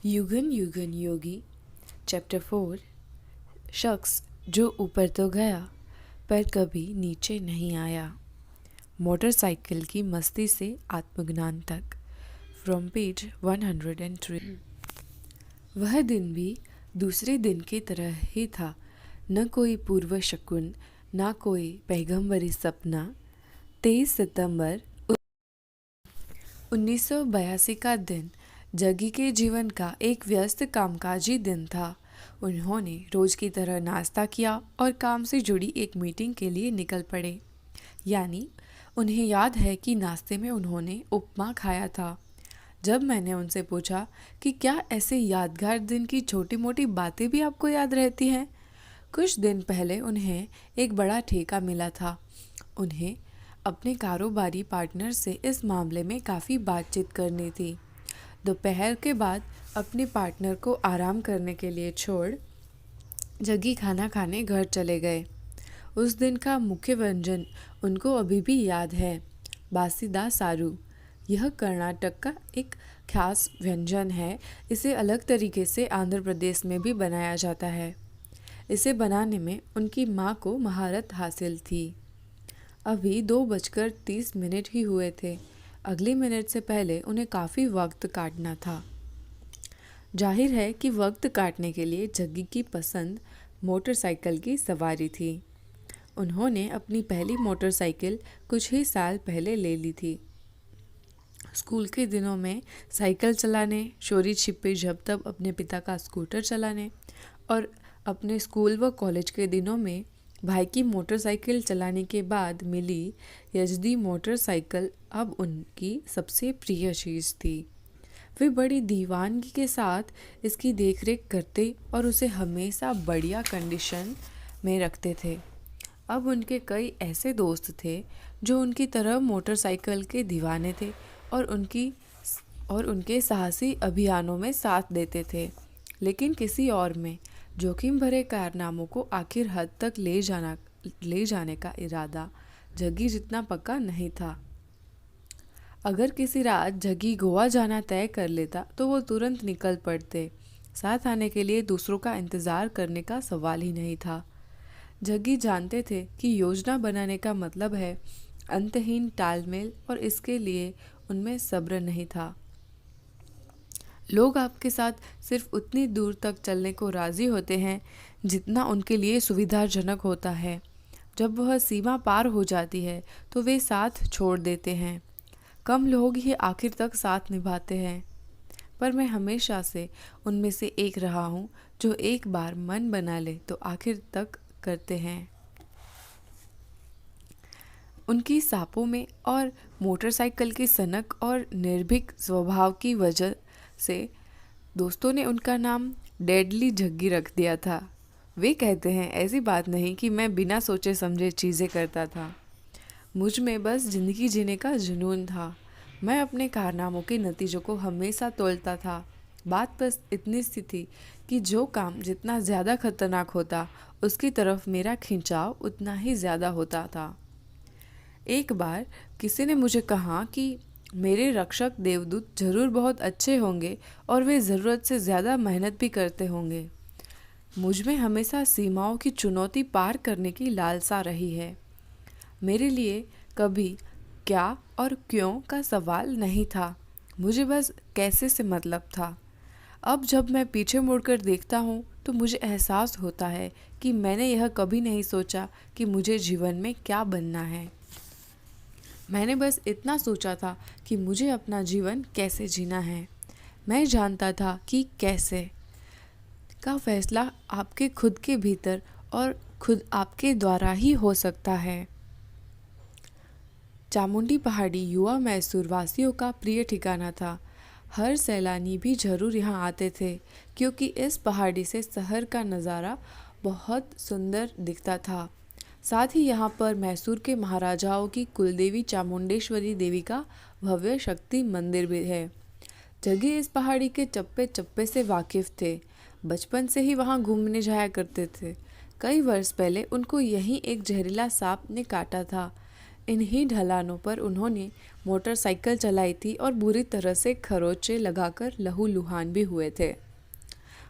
युगन युगन योगी chapter 4। शख्स जो ऊपर तो गया पर कभी नीचे नहीं आया। मोटरसाइकिल की मस्ती से आत्मज्ञान तक, फ्रॉम पेज 103। वह दिन भी दूसरे दिन की तरह ही था। न कोई पूर्व शकुन, न कोई पैगंबरी सपना। 23 सितंबर 1982 का दिन जग्गी के जीवन का एक व्यस्त कामकाजी दिन था। उन्होंने रोज की तरह नाश्ता किया और काम से जुड़ी एक मीटिंग के लिए निकल पड़े। यानी उन्हें याद है कि नाश्ते में उन्होंने उपमा खाया था। जब मैंने उनसे पूछा कि क्या ऐसे यादगार दिन की छोटी मोटी बातें भी आपको याद रहती हैं। कुछ दिन पहले उन्हें एक बड़ा ठेका मिला था। उन्हें अपने कारोबारी पार्टनर से इस मामले में काफ़ी बातचीत करनी थी। दोपहर के बाद अपने पार्टनर को आराम करने के लिए छोड़ जग्गी खाना खाने घर चले गए। उस दिन का मुख्य व्यंजन उनको अभी भी याद है, बासीदा सारू। यह कर्नाटक का एक खास व्यंजन है। इसे अलग तरीके से आंध्र प्रदेश में भी बनाया जाता है। इसे बनाने में उनकी माँ को महारत हासिल थी। अभी 2:30 ही हुए थे। अगले मिनट से पहले उन्हें काफ़ी वक्त काटना था। जाहिर है कि वक्त काटने के लिए जग्गी की पसंद मोटरसाइकिल की सवारी थी। उन्होंने अपनी पहली मोटरसाइकिल कुछ ही साल पहले ले ली थी। स्कूल के दिनों में साइकिल चलाने, चोरी छिपे जब तब अपने पिता का स्कूटर चलाने और अपने स्कूल व कॉलेज के दिनों में भाई की मोटरसाइकिल चलाने के बाद मिली यजदी मोटरसाइकिल अब उनकी सबसे प्रिय चीज़ थी। वे बड़ी दीवानगी के साथ इसकी देखरेख करते और उसे हमेशा बढ़िया कंडीशन में रखते थे। अब उनके कई ऐसे दोस्त थे जो उनकी तरह मोटरसाइकिल के दीवाने थे और उनके साहसी अभियानों में साथ देते थे। लेकिन किसी और में जोखिम भरे कारनामों को आखिर हद तक ले जाने का इरादा जग्गी जितना पक्का नहीं था। अगर किसी रात जग्गी गोवा जाना तय कर लेता तो वो तुरंत निकल पड़ते। साथ आने के लिए दूसरों का इंतज़ार करने का सवाल ही नहीं था। जग्गी जानते थे कि योजना बनाने का मतलब है अंतहीन तालमेल, और इसके लिए उनमें सब्र नहीं था। लोग आपके साथ सिर्फ उतनी दूर तक चलने को राज़ी होते हैं जितना उनके लिए सुविधाजनक होता है। जब वह सीमा पार हो जाती है तो वे साथ छोड़ देते हैं। कम लोग ही आखिर तक साथ निभाते हैं, पर मैं हमेशा से उनमें से एक रहा हूँ जो एक बार मन बना ले तो आखिर तक करते हैं। उनकी सांपों में और मोटरसाइकिल की सनक और निर्भीक स्वभाव की वजह से दोस्तों ने उनका नाम डेडली जग्गी रख दिया था। वे कहते हैं ऐसी बात नहीं कि मैं बिना सोचे समझे चीज़ें करता था। मुझ में बस ज़िंदगी जीने का जुनून था। मैं अपने कारनामों के नतीजों को हमेशा तोलता था। बात बस इतनी सी थी कि जो काम जितना ज़्यादा खतरनाक होता उसकी तरफ मेरा खिंचाव उतना ही ज़्यादा होता था। एक बार किसी ने मुझे कहा कि मेरे रक्षक देवदूत जरूर बहुत अच्छे होंगे और वे ज़रूरत से ज़्यादा मेहनत भी करते होंगे। मुझ में हमेशा सीमाओं की चुनौती पार करने की लालसा रही है। मेरे लिए कभी क्या और क्यों का सवाल नहीं था, मुझे बस कैसे से मतलब था। अब जब मैं पीछे मुड़कर देखता हूँ तो मुझे एहसास होता है कि मैंने यह कभी नहीं सोचा कि मुझे जीवन में क्या बनना है। मैंने बस इतना सोचा था कि मुझे अपना जीवन कैसे जीना है। मैं जानता था कि कैसे का फैसला आपके खुद के भीतर और खुद आपके द्वारा ही हो सकता है। चामुंडी पहाड़ी युवा मैसूर वासियों का प्रिय ठिकाना था। हर सैलानी भी जरूर यहाँ आते थे क्योंकि इस पहाड़ी से शहर का नज़ारा बहुत सुंदर दिखता था। साथ ही यहाँ पर मैसूर के महाराजाओं की कुलदेवी चामुंडेश्वरी देवी का भव्य शक्ति मंदिर भी है। जग्गी इस पहाड़ी के चप्पे चप्पे से वाकिफ थे। बचपन से ही वहाँ घूमने जाया करते थे। कई वर्ष पहले उनको यहीं एक जहरीला सांप ने काटा था। इन्हीं ढलानों पर उन्होंने मोटरसाइकिल चलाई थी और बुरी तरह से खरोंचे लगाकर लहूलुहान भी हुए थे।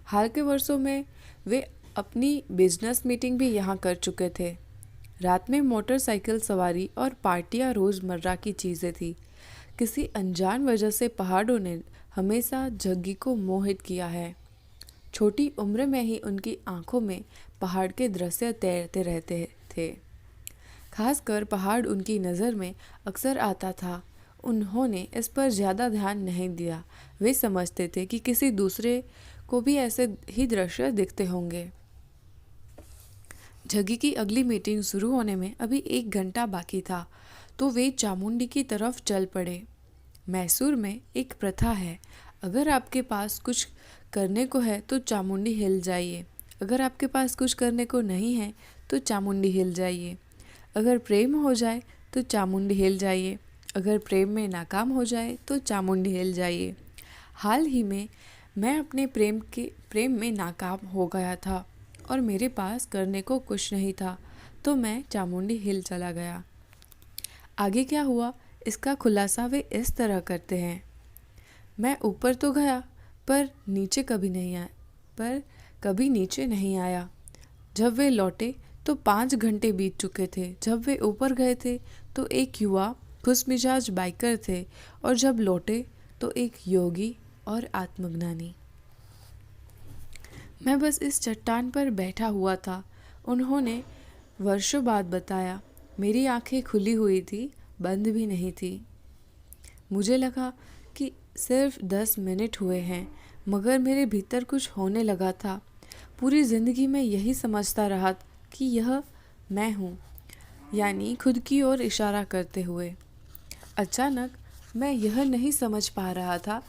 हाल के वर्षों में वे अपनी बिजनेस मीटिंग भी यहाँ कर चुके थे। रात में मोटरसाइकिल सवारी और पार्टियाँ रोज़मर्रा की चीज़ें थी। किसी अनजान वजह से पहाड़ों ने हमेशा जग्गी को मोहित किया है। छोटी उम्र में ही उनकी आंखों में पहाड़ के दृश्य तैरते रहते थे। खासकर पहाड़ उनकी नज़र में अक्सर आता था। उन्होंने इस पर ज़्यादा ध्यान नहीं दिया। वे समझते थे कि किसी दूसरे को भी ऐसे ही दृश्य दिखते होंगे। जग्गी की अगली मीटिंग शुरू होने में अभी 1 घंटा बाकी था तो वे चामुंडी की तरफ चल पड़े। मैसूर में एक प्रथा है, अगर आपके पास कुछ करने को है तो चामुंडी हिल जाइए। अगर आपके पास कुछ करने को नहीं है तो चामुंडी हिल जाइए। अगर प्रेम हो जाए तो चामुंडी हिल जाइए। अगर प्रेम में नाकाम हो जाए तो चामुंडी हिल जाइए। हाल ही में मैं अपने प्रेम में नाकाम हो गया था और मेरे पास करने को कुछ नहीं था तो मैं चामुंडी हिल चला गया। आगे क्या हुआ इसका खुलासा वे इस तरह करते हैं। मैं ऊपर तो गया पर कभी नीचे नहीं आया। जब वे लौटे तो 5 घंटे बीत चुके थे। जब वे ऊपर गए थे तो एक युवा खुशमिजाज बाइकर थे और जब लौटे तो एक योगी और आत्मज्ञानी। मैं बस इस चट्टान पर बैठा हुआ था, उन्होंने वर्षों बाद बताया। मेरी आंखें खुली हुई थी, बंद भी नहीं थी। मुझे लगा कि सिर्फ 10 मिनट हुए हैं मगर मेरे भीतर कुछ होने लगा था। पूरी ज़िंदगी में यही समझता रहा कि यह मैं हूँ, यानी खुद की ओर इशारा करते हुए। अचानक मैं यह नहीं समझ पा रहा था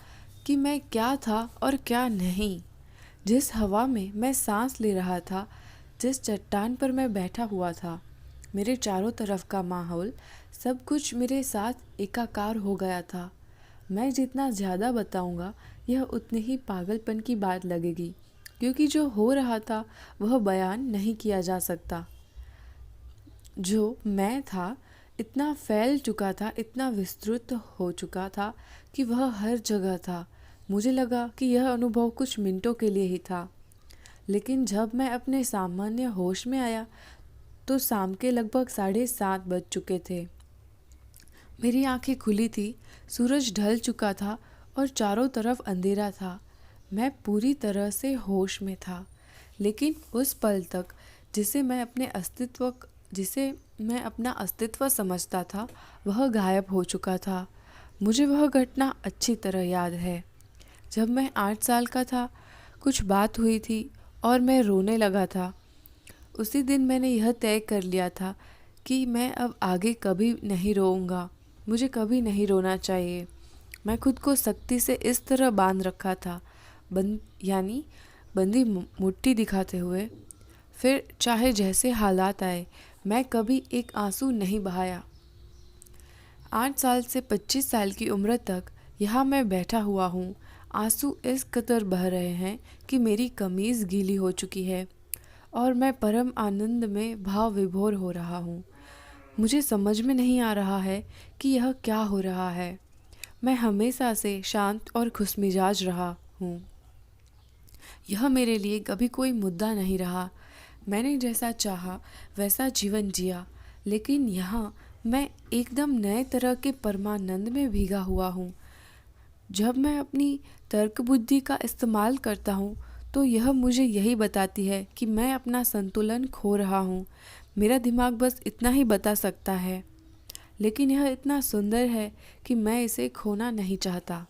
कि मैं क्या था और क्या नहीं। जिस हवा में मैं सांस ले रहा था, जिस चट्टान पर मैं बैठा हुआ था, मेरे चारों तरफ का माहौल, सब कुछ मेरे साथ एकाकार हो गया था। मैं जितना ज़्यादा बताऊंगा यह उतनी ही पागलपन की बात लगेगी, क्योंकि जो हो रहा था वह बयान नहीं किया जा सकता। जो मैं था इतना फैल चुका था, इतना विस्तृत हो चुका था कि वह हर जगह था। मुझे लगा कि यह अनुभव कुछ मिनटों के लिए ही था, लेकिन जब मैं अपने सामान्य होश में आया तो शाम के लगभग 7:30 बज चुके थे। मेरी आंखें खुली थी, सूरज ढल चुका था और चारों तरफ अंधेरा था। मैं पूरी तरह से होश में था, लेकिन उस पल तक जिसे मैं अपना अस्तित्व समझता था वह गायब हो चुका था। मुझे वह घटना अच्छी तरह याद है। जब मैं 8 साल का था, कुछ बात हुई थी और मैं रोने लगा था। उसी दिन मैंने यह तय कर लिया था कि मैं अब आगे कभी नहीं रोऊंगा। मुझे कभी नहीं रोना चाहिए। मैं खुद को सख्ती से इस तरह बांध रखा था, बंदी मुट्ठी दिखाते हुए। फिर चाहे जैसे हालात आए, मैं कभी एक आंसू नहीं बहाया। 8 साल से 25 साल की उम्र तक यहाँ मैं बैठा हुआ हूँ। आंसू इस कदर बह रहे हैं कि मेरी कमीज़ गीली हो चुकी है और मैं परम आनंद में भाव विभोर हो रहा हूँ। मुझे समझ में नहीं आ रहा है कि यह क्या हो रहा है। मैं हमेशा से शांत और खुशमिजाज रहा हूँ। यह मेरे लिए कभी कोई मुद्दा नहीं रहा। मैंने जैसा चाहा वैसा जीवन जिया, लेकिन यहाँ मैं एकदम नए तरह के परमानंद में भीगा हुआ हूँ। जब मैं अपनी तर्क बुद्धि का इस्तेमाल करता हूँ तो यह मुझे यही बताती है कि मैं अपना संतुलन खो रहा हूँ। मेरा दिमाग बस इतना ही बता सकता है, लेकिन यह इतना सुंदर है कि मैं इसे खोना नहीं चाहता।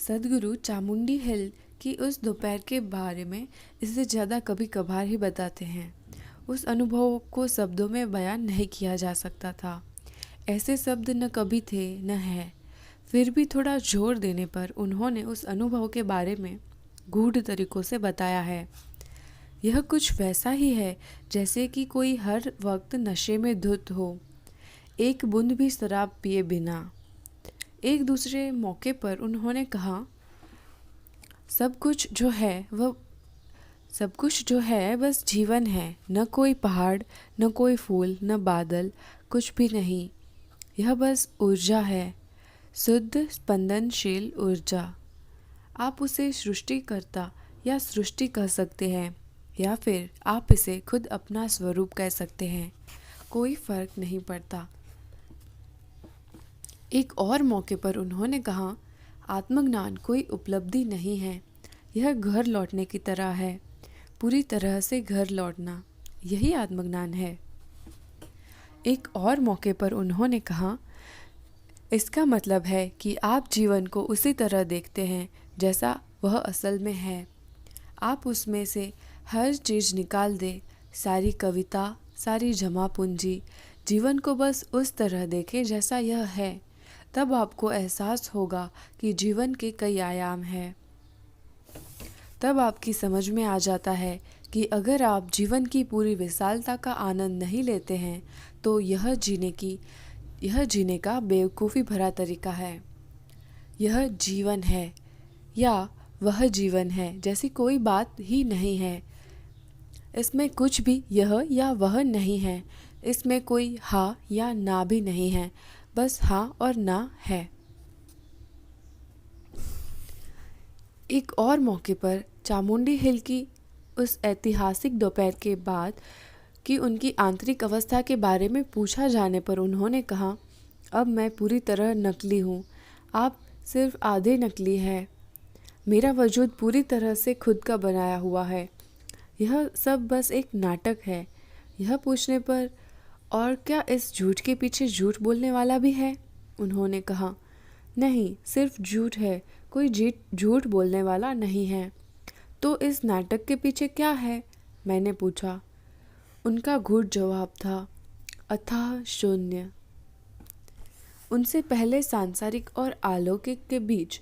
सद्गुरु चामुंडी हिल की उस दोपहर के बारे में इससे ज़्यादा कभी कभार ही बताते हैं। उस अनुभव को शब्दों में बयान नहीं किया जा सकता था। ऐसे शब्द न कभी थे न है। फिर भी थोड़ा जोर देने पर उन्होंने उस अनुभव के बारे में गूढ़ तरीकों से बताया है। यह कुछ वैसा ही है जैसे कि कोई हर वक्त नशे में धुत हो, एक बूंद भी शराब पिए बिना। एक दूसरे मौके पर उन्होंने कहा, सब कुछ जो है वह सब कुछ जो है बस जीवन है, न कोई पहाड़, न कोई फूल, न बादल, कुछ भी नहीं। यह बस ऊर्जा है, शुद्ध स्पंदनशील ऊर्जा। आप उसे सृष्टिकर्ता या सृष्टि कह सकते हैं, या फिर आप इसे खुद अपना स्वरूप कह सकते हैं, कोई फर्क नहीं पड़ता। एक और मौके पर उन्होंने कहा, आत्मज्ञान कोई उपलब्धि नहीं है, यह घर लौटने की तरह है, पूरी तरह से घर लौटना, यही आत्मज्ञान है। एक और मौके पर उन्होंने कहा, इसका मतलब है कि आप जीवन को उसी तरह देखते हैं जैसा वह असल में है। आप उसमें से हर चीज़ निकाल दें, सारी कविता, सारी जमा पूंजी, जीवन को बस उस तरह देखें जैसा यह है। तब आपको एहसास होगा कि जीवन के कई आयाम हैं। तब आपकी समझ में आ जाता है कि अगर आप जीवन की पूरी विशालता का आनंद नहीं लेते हैं तो यह जीने का बेवकूफ़ी भरा तरीका है। यह जीवन है या वह जीवन है जैसी कोई बात ही नहीं है। इसमें कुछ भी यह या वह नहीं है। इसमें कोई हाँ या ना भी नहीं है, बस हाँ और ना है। एक और मौके पर चामुंडी हिल की उस ऐतिहासिक दोपहर के बाद कि उनकी आंतरिक अवस्था के बारे में पूछा जाने पर उन्होंने कहा, अब मैं पूरी तरह नकली हूँ, आप सिर्फ आधे नकली हैं। मेरा वजूद पूरी तरह से खुद का बनाया हुआ है। यह सब बस एक नाटक है। यह पूछने पर, और क्या इस झूठ के पीछे झूठ बोलने वाला भी है? उन्होंने कहा, नहीं, सिर्फ झूठ है, कोई झूठ बोलने वाला नहीं है। तो इस नाटक के पीछे क्या है? मैंने पूछा। उनका घूर जवाब था, अथाह शून्य। उनसे पहले सांसारिक और अलौकिक के बीच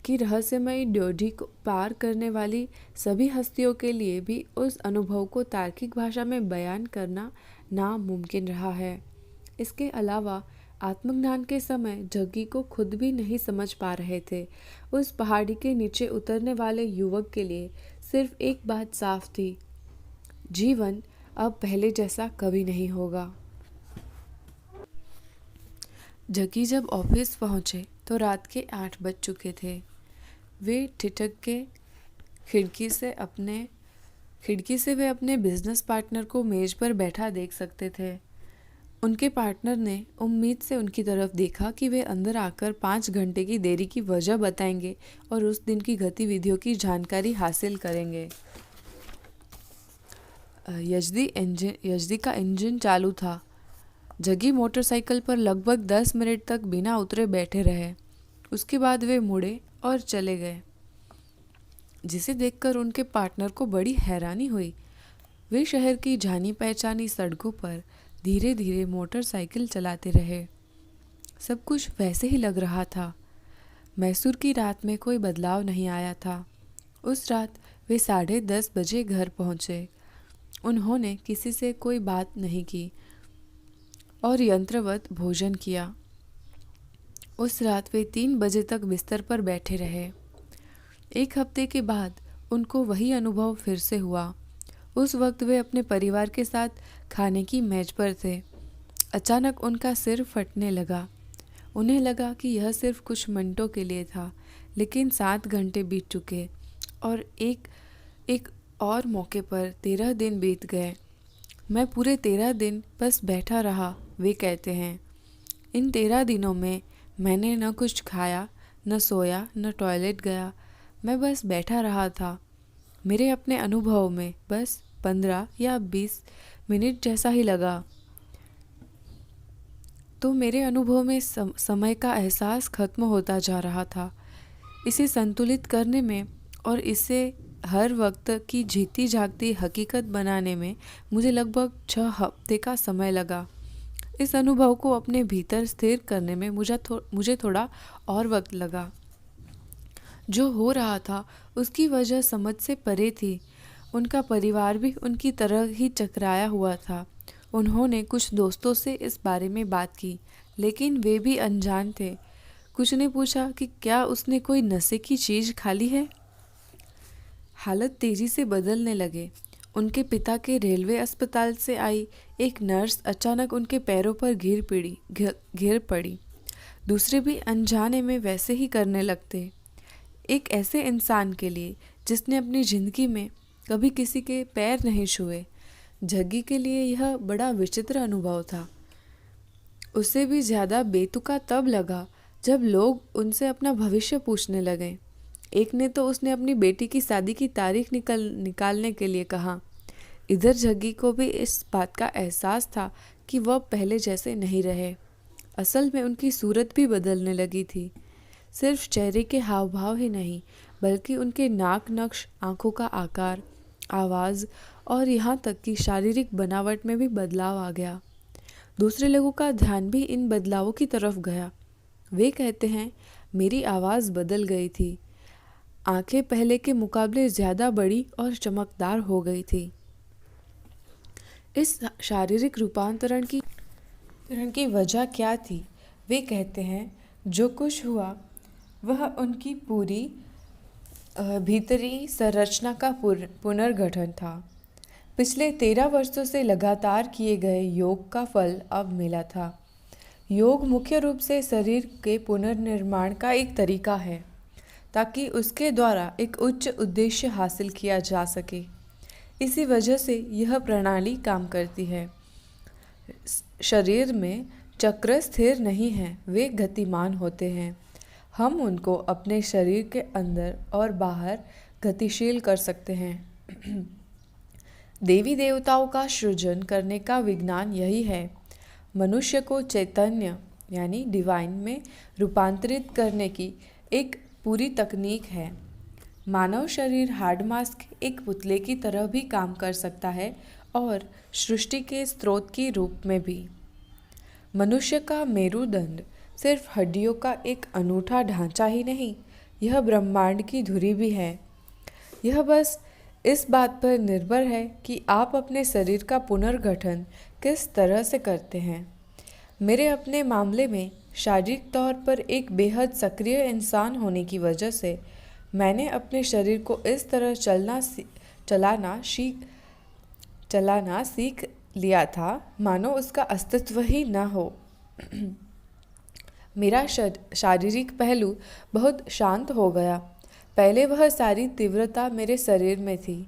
की रहस्यमयी ड्योढ़ी को पार करने वाली सभी हस्तियों के लिए भी उस अनुभव को तार्किक भाषा में बयान करना नामुमकिन रहा है। इसके अलावा आत्मज्ञान के समय जग्गी को खुद भी नहीं समझ पा रहे थे। उस पहाड़ी के नीचे उतरने वाले युवक के लिए सिर्फ एक बात साफ थी, जीवन अब पहले जैसा कभी नहीं होगा। जग्गी जब ऑफिस पहुंचे तो रात के 8 बज चुके थे। वे ठिठक के खिड़की से वे अपने बिजनेस पार्टनर को मेज पर बैठा देख सकते थे। उनके पार्टनर ने उम्मीद से उनकी तरफ देखा कि वे अंदर आकर 5 घंटे की देरी की वजह बताएंगे और उस दिन की गतिविधियों की जानकारी हासिल करेंगे। यजदी का इंजन चालू था। जग्गी मोटरसाइकिल पर लगभग 10 मिनट तक बिना उतरे बैठे रहे। उसके बाद वे मुड़े और चले गए, जिसे देखकर उनके पार्टनर को बड़ी हैरानी हुई। वे शहर की जानी पहचानी सड़कों पर धीरे धीरे मोटरसाइकिल चलाते रहे। सब कुछ वैसे ही लग रहा था। मैसूर की रात में कोई बदलाव नहीं आया था। उस रात वे 10:30 बजे घर पहुंचे। उन्होंने किसी से कोई बात नहीं की और यंत्रवत भोजन किया। उस रात वे 3 बजे तक बिस्तर पर बैठे रहे। 1 हफ्ते के बाद उनको वही अनुभव फिर से हुआ। उस वक्त वे अपने परिवार के साथ खाने की मेज पर थे। अचानक उनका सिर फटने लगा। उन्हें लगा कि यह सिर्फ कुछ मिनटों के लिए था, लेकिन 7 घंटे बीत चुके और एक और मौके पर 13 दिन बीत गए। मैं पूरे 13 दिन बस बैठा रहा, वे कहते हैं। इन 13 दिनों में मैंने न कुछ खाया, न सोया, न टॉयलेट गया। मैं बस बैठा रहा था। मेरे अपने अनुभव में बस 15 या 20 मिनट जैसा ही लगा। तो मेरे अनुभव में समय का एहसास खत्म होता जा रहा था। इसे संतुलित करने में और इसे हर वक्त की जीती जागती हकीकत बनाने में मुझे लगभग 6 हफ्ते का समय लगा। इस अनुभव को अपने भीतर स्थिर करने में मुझे थोड़ा और वक्त लगा। जो हो रहा था उसकी वजह समझ से परे थी। उनका परिवार भी उनकी तरह ही चकराया हुआ था। उन्होंने कुछ दोस्तों से इस बारे में बात की, लेकिन वे भी अनजान थे। कुछ ने पूछा कि क्या उसने कोई नशे की चीज़ खा ली है। हालत तेजी से बदलने लगे। उनके पिता के रेलवे अस्पताल से आई एक नर्स अचानक उनके पैरों पर गिर पड़ी। दूसरे भी अनजाने में वैसे ही करने लगते। एक ऐसे इंसान के लिए जिसने अपनी जिंदगी में कभी किसी के पैर नहीं छुए, जग्गी के लिए यह बड़ा विचित्र अनुभव था। उसे भी ज़्यादा बेतुका तब लगा जब लोग उनसे अपना भविष्य पूछने लगे। एक ने तो उसने अपनी बेटी की शादी की तारीख निकालने के लिए कहा। इधर जग्गी को भी इस बात का एहसास था कि वह पहले जैसे नहीं रहे। असल में उनकी सूरत भी बदलने लगी थी। सिर्फ चेहरे के हाव भाव ही नहीं, बल्कि उनके नाक नक्श, आंखों का आकार, आवाज़ और यहाँ तक कि शारीरिक बनावट में भी बदलाव आ गया। दूसरे लोगों का ध्यान भी इन बदलावों की तरफ गया। वे कहते हैं, मेरी आवाज़ बदल गई थी। आंखें पहले के मुकाबले ज़्यादा बड़ी और चमकदार हो गई थी। इस शारीरिक रूपांतरण की वजह क्या थी? वे कहते हैं, जो कुछ हुआ वह उनकी पूरी भीतरी संरचना का पुनर्गठन था। पिछले 13 वर्षों से लगातार किए गए योग का फल अब मिला था। योग मुख्य रूप से शरीर के पुनर्निर्माण का एक तरीका है, ताकि उसके द्वारा एक उच्च उद्देश्य हासिल किया जा सके। इसी वजह से यह प्रणाली काम करती है। शरीर में चक्र स्थिर नहीं हैं, वे गतिमान होते हैं। हम उनको अपने शरीर के अंदर और बाहर गतिशील कर सकते हैं। देवी देवताओं का सृजन करने का विज्ञान यही है। मनुष्य को चैतन्य यानी डिवाइन में रूपांतरित करने की एक पूरी तकनीक है। मानव शरीर हार्ड मास के एक पुतले की तरह भी काम कर सकता है और सृष्टि के स्रोत के रूप में भी। मनुष्य का मेरुदंड सिर्फ हड्डियों का एक अनूठा ढांचा ही नहीं, यह ब्रह्मांड की धुरी भी है। यह बस इस बात पर निर्भर है कि आप अपने शरीर का पुनर्गठन किस तरह से करते हैं। मेरे अपने मामले में शारीरिक तौर पर एक बेहद सक्रिय इंसान होने की वजह से मैंने अपने शरीर को इस तरह चलाना सीख लिया था मानो उसका अस्तित्व ही न हो। मेरा शारीरिक पहलू बहुत शांत हो गया। पहले वह सारी तीव्रता मेरे शरीर में थी।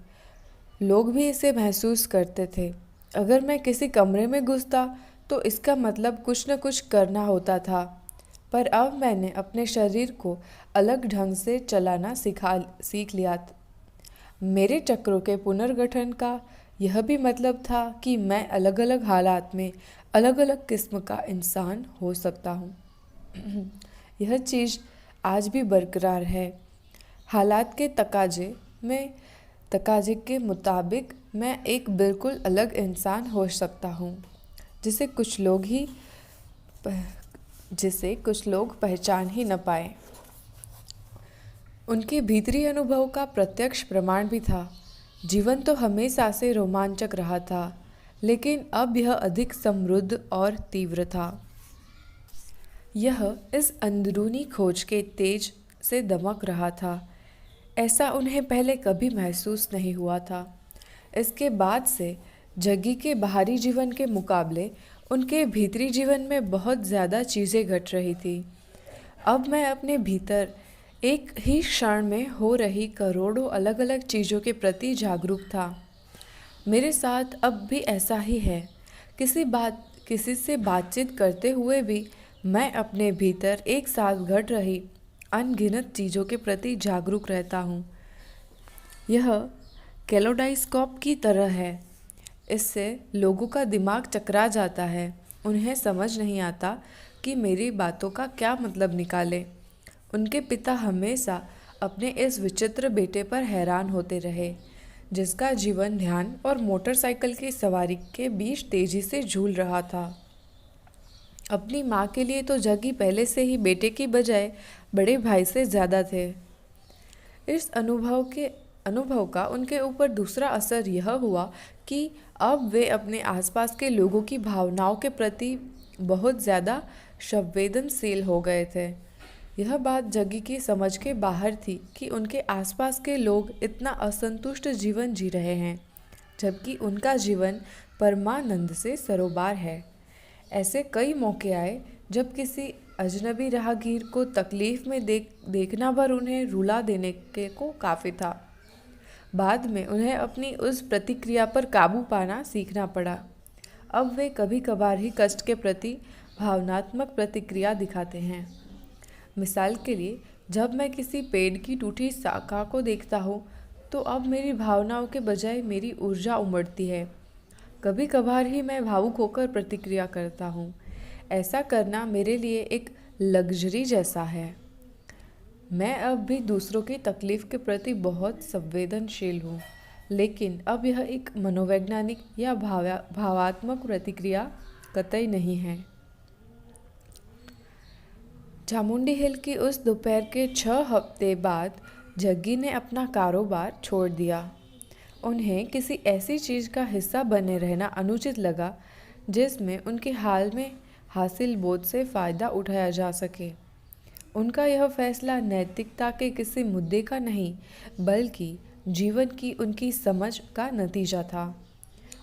लोग भी इसे महसूस करते थे। अगर मैं किसी कमरे में घुसता तो इसका मतलब कुछ न कुछ करना होता था। पर अब मैंने अपने शरीर को अलग ढंग से चलाना सीख लिया। मेरे चक्रों के पुनर्गठन का यह भी मतलब था कि मैं अलग अलग हालात में अलग अलग किस्म का इंसान हो सकता हूँ। यह चीज़ आज भी बरकरार है। हालात के तकाजे के मुताबिक मैं एक बिल्कुल अलग इंसान हो सकता हूँ, जिसे कुछ लोग पहचान ही न पाए। उनके भीतरी अनुभव का प्रत्यक्ष प्रमाण भी था। जीवन तो हमेशा से रोमांचक रहा था, लेकिन अब यह अधिक समृद्ध और तीव्र था। यह इस अंदरूनी खोज के तेज से दमक रहा था। ऐसा उन्हें पहले कभी महसूस नहीं हुआ था। इसके बाद से जग्गी के बाहरी जीवन के मुकाबले उनके भीतरी जीवन में बहुत ज़्यादा चीज़ें घट रही थी। अब मैं अपने भीतर एक ही क्षण में हो रही करोड़ों अलग अलग चीज़ों के प्रति जागरूक था। मेरे साथ अब भी ऐसा ही है। किसी से बातचीत करते हुए भी मैं अपने भीतर एक साथ घट रही अनगिनत चीज़ों के प्रति जागरूक रहता हूँ। यह कैलोडाइस्कोप की तरह है। इससे लोगों का दिमाग चकरा जाता है। उन्हें समझ नहीं आता कि मेरी बातों का क्या मतलब निकाले। उनके पिता हमेशा अपने इस विचित्र बेटे पर हैरान होते रहे, जिसका जीवन ध्यान और मोटरसाइकिल की सवारी के बीच तेजी से झूल रहा था। अपनी माँ के लिए तो जग्गी पहले से ही बेटे की बजाय बड़े भाई से ज़्यादा थे। इस अनुभव का उनके ऊपर दूसरा असर यह हुआ कि अब वे अपने आसपास के लोगों की भावनाओं के प्रति बहुत ज़्यादा संवेदनशील हो गए थे। यह बात जग्गी की समझ के बाहर थी कि उनके आसपास के लोग इतना असंतुष्ट जीवन जी रहे हैं, जबकि उनका जीवन परमानंद से सरोबार है। ऐसे कई मौके आए जब किसी अजनबी राहगीर को तकलीफ में देखना भर उन्हें रुला देने के को काफ़ी था। बाद में उन्हें अपनी उस प्रतिक्रिया पर काबू पाना सीखना पड़ा। अब वे कभी कभार ही कष्ट के प्रति भावनात्मक प्रतिक्रिया दिखाते हैं। मिसाल के लिए, जब मैं किसी पेड़ की टूटी शाखा को देखता हूँ तो अब मेरी भावनाओं के बजाय मेरी ऊर्जा उमड़ती है। कभी कभार ही मैं भावुक होकर प्रतिक्रिया करता हूँ। ऐसा करना मेरे लिए एक लग्जरी जैसा है। मैं अब भी दूसरों की तकलीफ के प्रति बहुत संवेदनशील हूँ, लेकिन अब यह एक मनोवैज्ञानिक या भावात्मक प्रतिक्रिया कतई नहीं है। चामुंडी हिल की उस दोपहर के 6 हफ्ते बाद जग्गी ने अपना कारोबार छोड़ दिया। उन्हें किसी ऐसी चीज़ का हिस्सा बने रहना अनुचित लगा जिसमें उनके हाल में हासिल बोझ से फ़ायदा उठाया जा सके। उनका यह फैसला नैतिकता के किसी मुद्दे का नहीं, बल्कि जीवन की उनकी समझ का नतीजा था।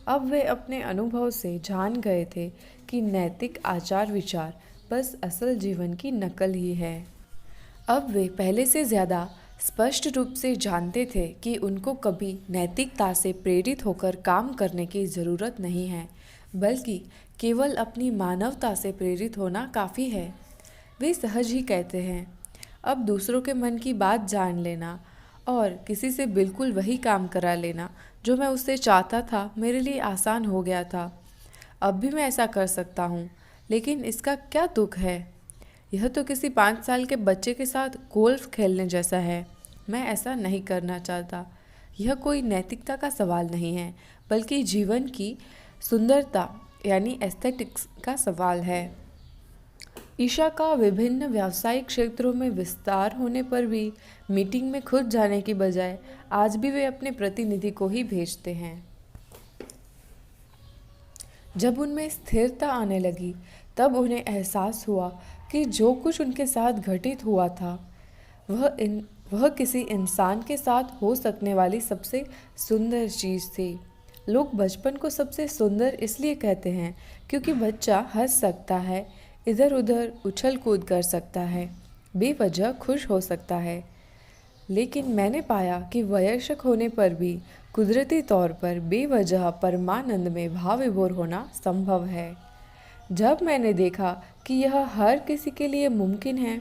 अब वे अपने अनुभव से जान गए थे कि नैतिक आचार विचार बस असल जीवन की नकल ही है। अब वे पहले से ज़्यादा स्पष्ट रूप से जानते थे कि उनको कभी नैतिकता से प्रेरित होकर काम करने की ज़रूरत नहीं है, बल्कि केवल अपनी मानवता से प्रेरित होना काफ़ी है। वे सहज ही कहते हैं, अब दूसरों के मन की बात जान लेना और किसी से बिल्कुल वही काम करा लेना जो मैं उससे चाहता था मेरे लिए आसान हो गया था। अब भी मैं ऐसा कर सकता हूँ, लेकिन इसका क्या दुख है? यह तो किसी 5 साल के बच्चे के साथ गोल्फ खेलने जैसा है। मैं ऐसा नहीं करना चाहता। यह कोई नैतिकता का सवाल नहीं है, बल्कि जीवन की सुंदरता यानी एस्थेटिक्स का सवाल है। ईशा का विभिन्न व्यावसायिक क्षेत्रों में विस्तार होने पर भी मीटिंग में खुद जाने की बजाय आज भी वे अपने प्रतिनिधि को ही भेजते हैं। जब उनमें स्थिरता आने लगी, तब उन्हें एहसास हुआ कि जो कुछ उनके साथ घटित हुआ था वह किसी इंसान के साथ हो सकने वाली सबसे सुंदर चीज़ थी। लोग बचपन को सबसे सुंदर इसलिए कहते हैं क्योंकि बच्चा हंस सकता है, इधर उधर उछल कूद कर सकता है, बेवजह खुश हो सकता है। लेकिन मैंने पाया कि वयस्क होने पर भी कुदरती तौर पर बेवजह परमानंद में भाव विभोर होना संभव है। जब मैंने देखा कि यह हर किसी के लिए मुमकिन है,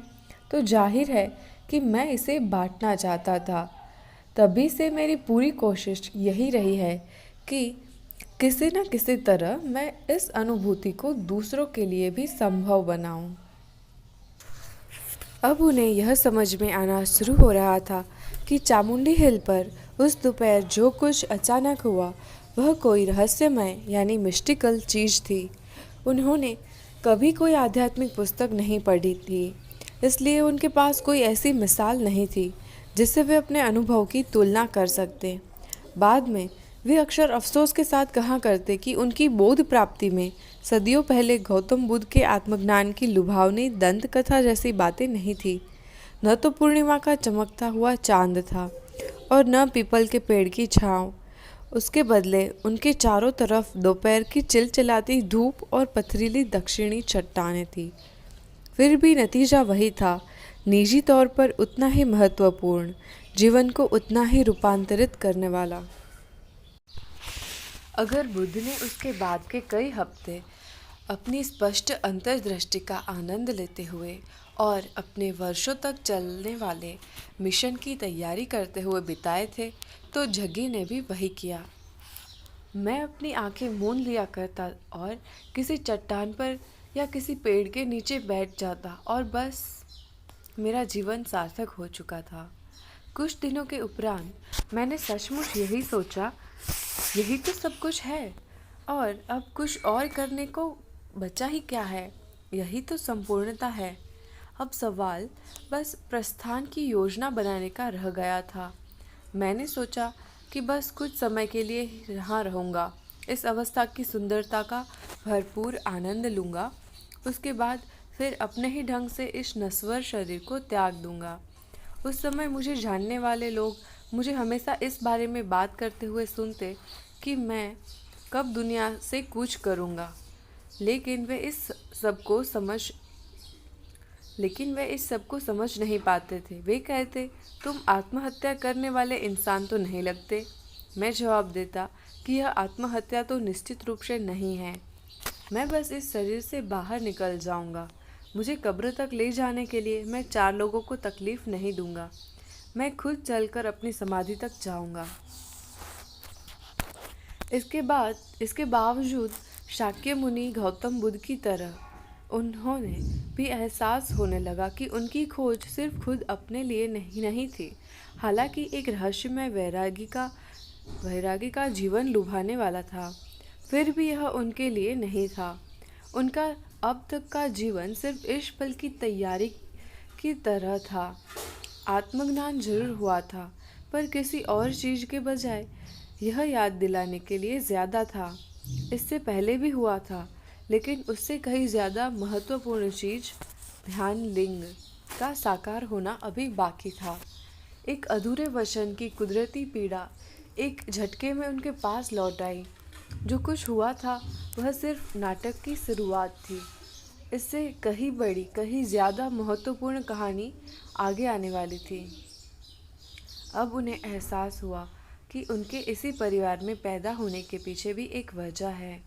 तो जाहिर है कि मैं इसे बांटना चाहता था। तभी से मेरी पूरी कोशिश यही रही है कि किसी न किसी तरह मैं इस अनुभूति को दूसरों के लिए भी संभव बनाऊं। अब उन्हें यह समझ में आना शुरू हो रहा था कि चामुंडी हिल पर उस दोपहर जो कुछ अचानक हुआ वह कोई रहस्यमय यानी मिस्टिकल चीज़ थी। उन्होंने कभी कोई आध्यात्मिक पुस्तक नहीं पढ़ी थी, इसलिए उनके पास कोई ऐसी मिसाल नहीं थी जिससे वे अपने अनुभव की तुलना कर सकते। बाद में वे अक्सर अफसोस के साथ कहा करते कि उनकी बोध प्राप्ति में सदियों पहले गौतम बुद्ध के आत्मज्ञान की लुभावनी दंत कथा जैसी बातें नहीं थी। न तो पूर्णिमा का चमकता हुआ चांद था और न पीपल के पेड़ की छाँव। उसके बदले उनके चारों तरफ दोपहर की चिलचिलाती धूप और पथरीली दक्षिणी चट्टानें थी। फिर भी नतीजा वही था, निजी तौर पर उतना ही महत्वपूर्ण, जीवन को उतना ही रूपांतरित करने वाला। अगर बुद्ध ने उसके बाद के कई हफ्ते अपनी स्पष्ट अंतर्दृष्टि का आनंद लेते हुए और अपने वर्षों तक चलने वाले मिशन की तैयारी करते हुए बिताए थे, तो जग्गी ने भी वही किया। मैं अपनी आंखें मूंद लिया करता और किसी चट्टान पर या किसी पेड़ के नीचे बैठ जाता और बस मेरा जीवन सार्थक हो चुका था। कुछ दिनों के उपरांत मैंने सचमुच यही सोचा, यही तो सब कुछ है और अब कुछ और करने को बचा ही क्या है। यही तो संपूर्णता है। अब सवाल बस प्रस्थान की योजना बनाने का रह गया था। मैंने सोचा कि बस कुछ समय के लिए यहाँ रहूँगा, इस अवस्था की सुंदरता का भरपूर आनंद लूँगा, उसके बाद फिर अपने ही ढंग से इस नश्वर शरीर को त्याग दूंगा। उस समय मुझे जानने वाले लोग मुझे हमेशा इस बारे में बात करते हुए सुनते कि मैं कब दुनिया से कूच करूंगा। लेकिन वे इस सबको समझ लेकिन वे इस सब को समझ नहीं पाते थे। वे कहते, तुम आत्महत्या करने वाले इंसान तो नहीं लगते। मैं जवाब देता कि यह आत्महत्या तो निश्चित रूप से नहीं है। मैं बस इस शरीर से बाहर निकल जाऊंगा। मुझे कब्र तक ले जाने के लिए मैं 4 लोगों को तकलीफ नहीं दूंगा। मैं खुद चलकर अपनी समाधि तक जाऊंगा। इसके बावजूद शाक्य मुनि गौतम बुद्ध की तरह उन्होंने भी एहसास होने लगा कि उनकी खोज सिर्फ खुद अपने लिए नहीं थी। हालांकि एक रहस्यमय वैरागी का जीवन लुभाने वाला था, फिर भी यह उनके लिए नहीं था। उनका अब तक का जीवन सिर्फ इस पल की तैयारी की तरह था। आत्मज्ञान जरूर हुआ था, पर किसी और चीज के बजाय यह याद दिलाने के लिए ज्यादा था। इससे पहले भी हुआ था, लेकिन उससे कहीं ज्यादा महत्वपूर्ण चीज ध्यान लिंग का साकार होना अभी बाकी था। एक अधूरे वचन की कुदरती पीड़ा एक झटके में उनके पास लौट आई। जो कुछ हुआ था वह सिर्फ नाटक की शुरुआत थी। इससे कहीं बड़ी, कहीं ज्यादा महत्वपूर्ण कहानी आगे आने वाली थी। अब उन्हें एहसास हुआ कि उनके इसी परिवार में पैदा होने के पीछे भी एक वजह है।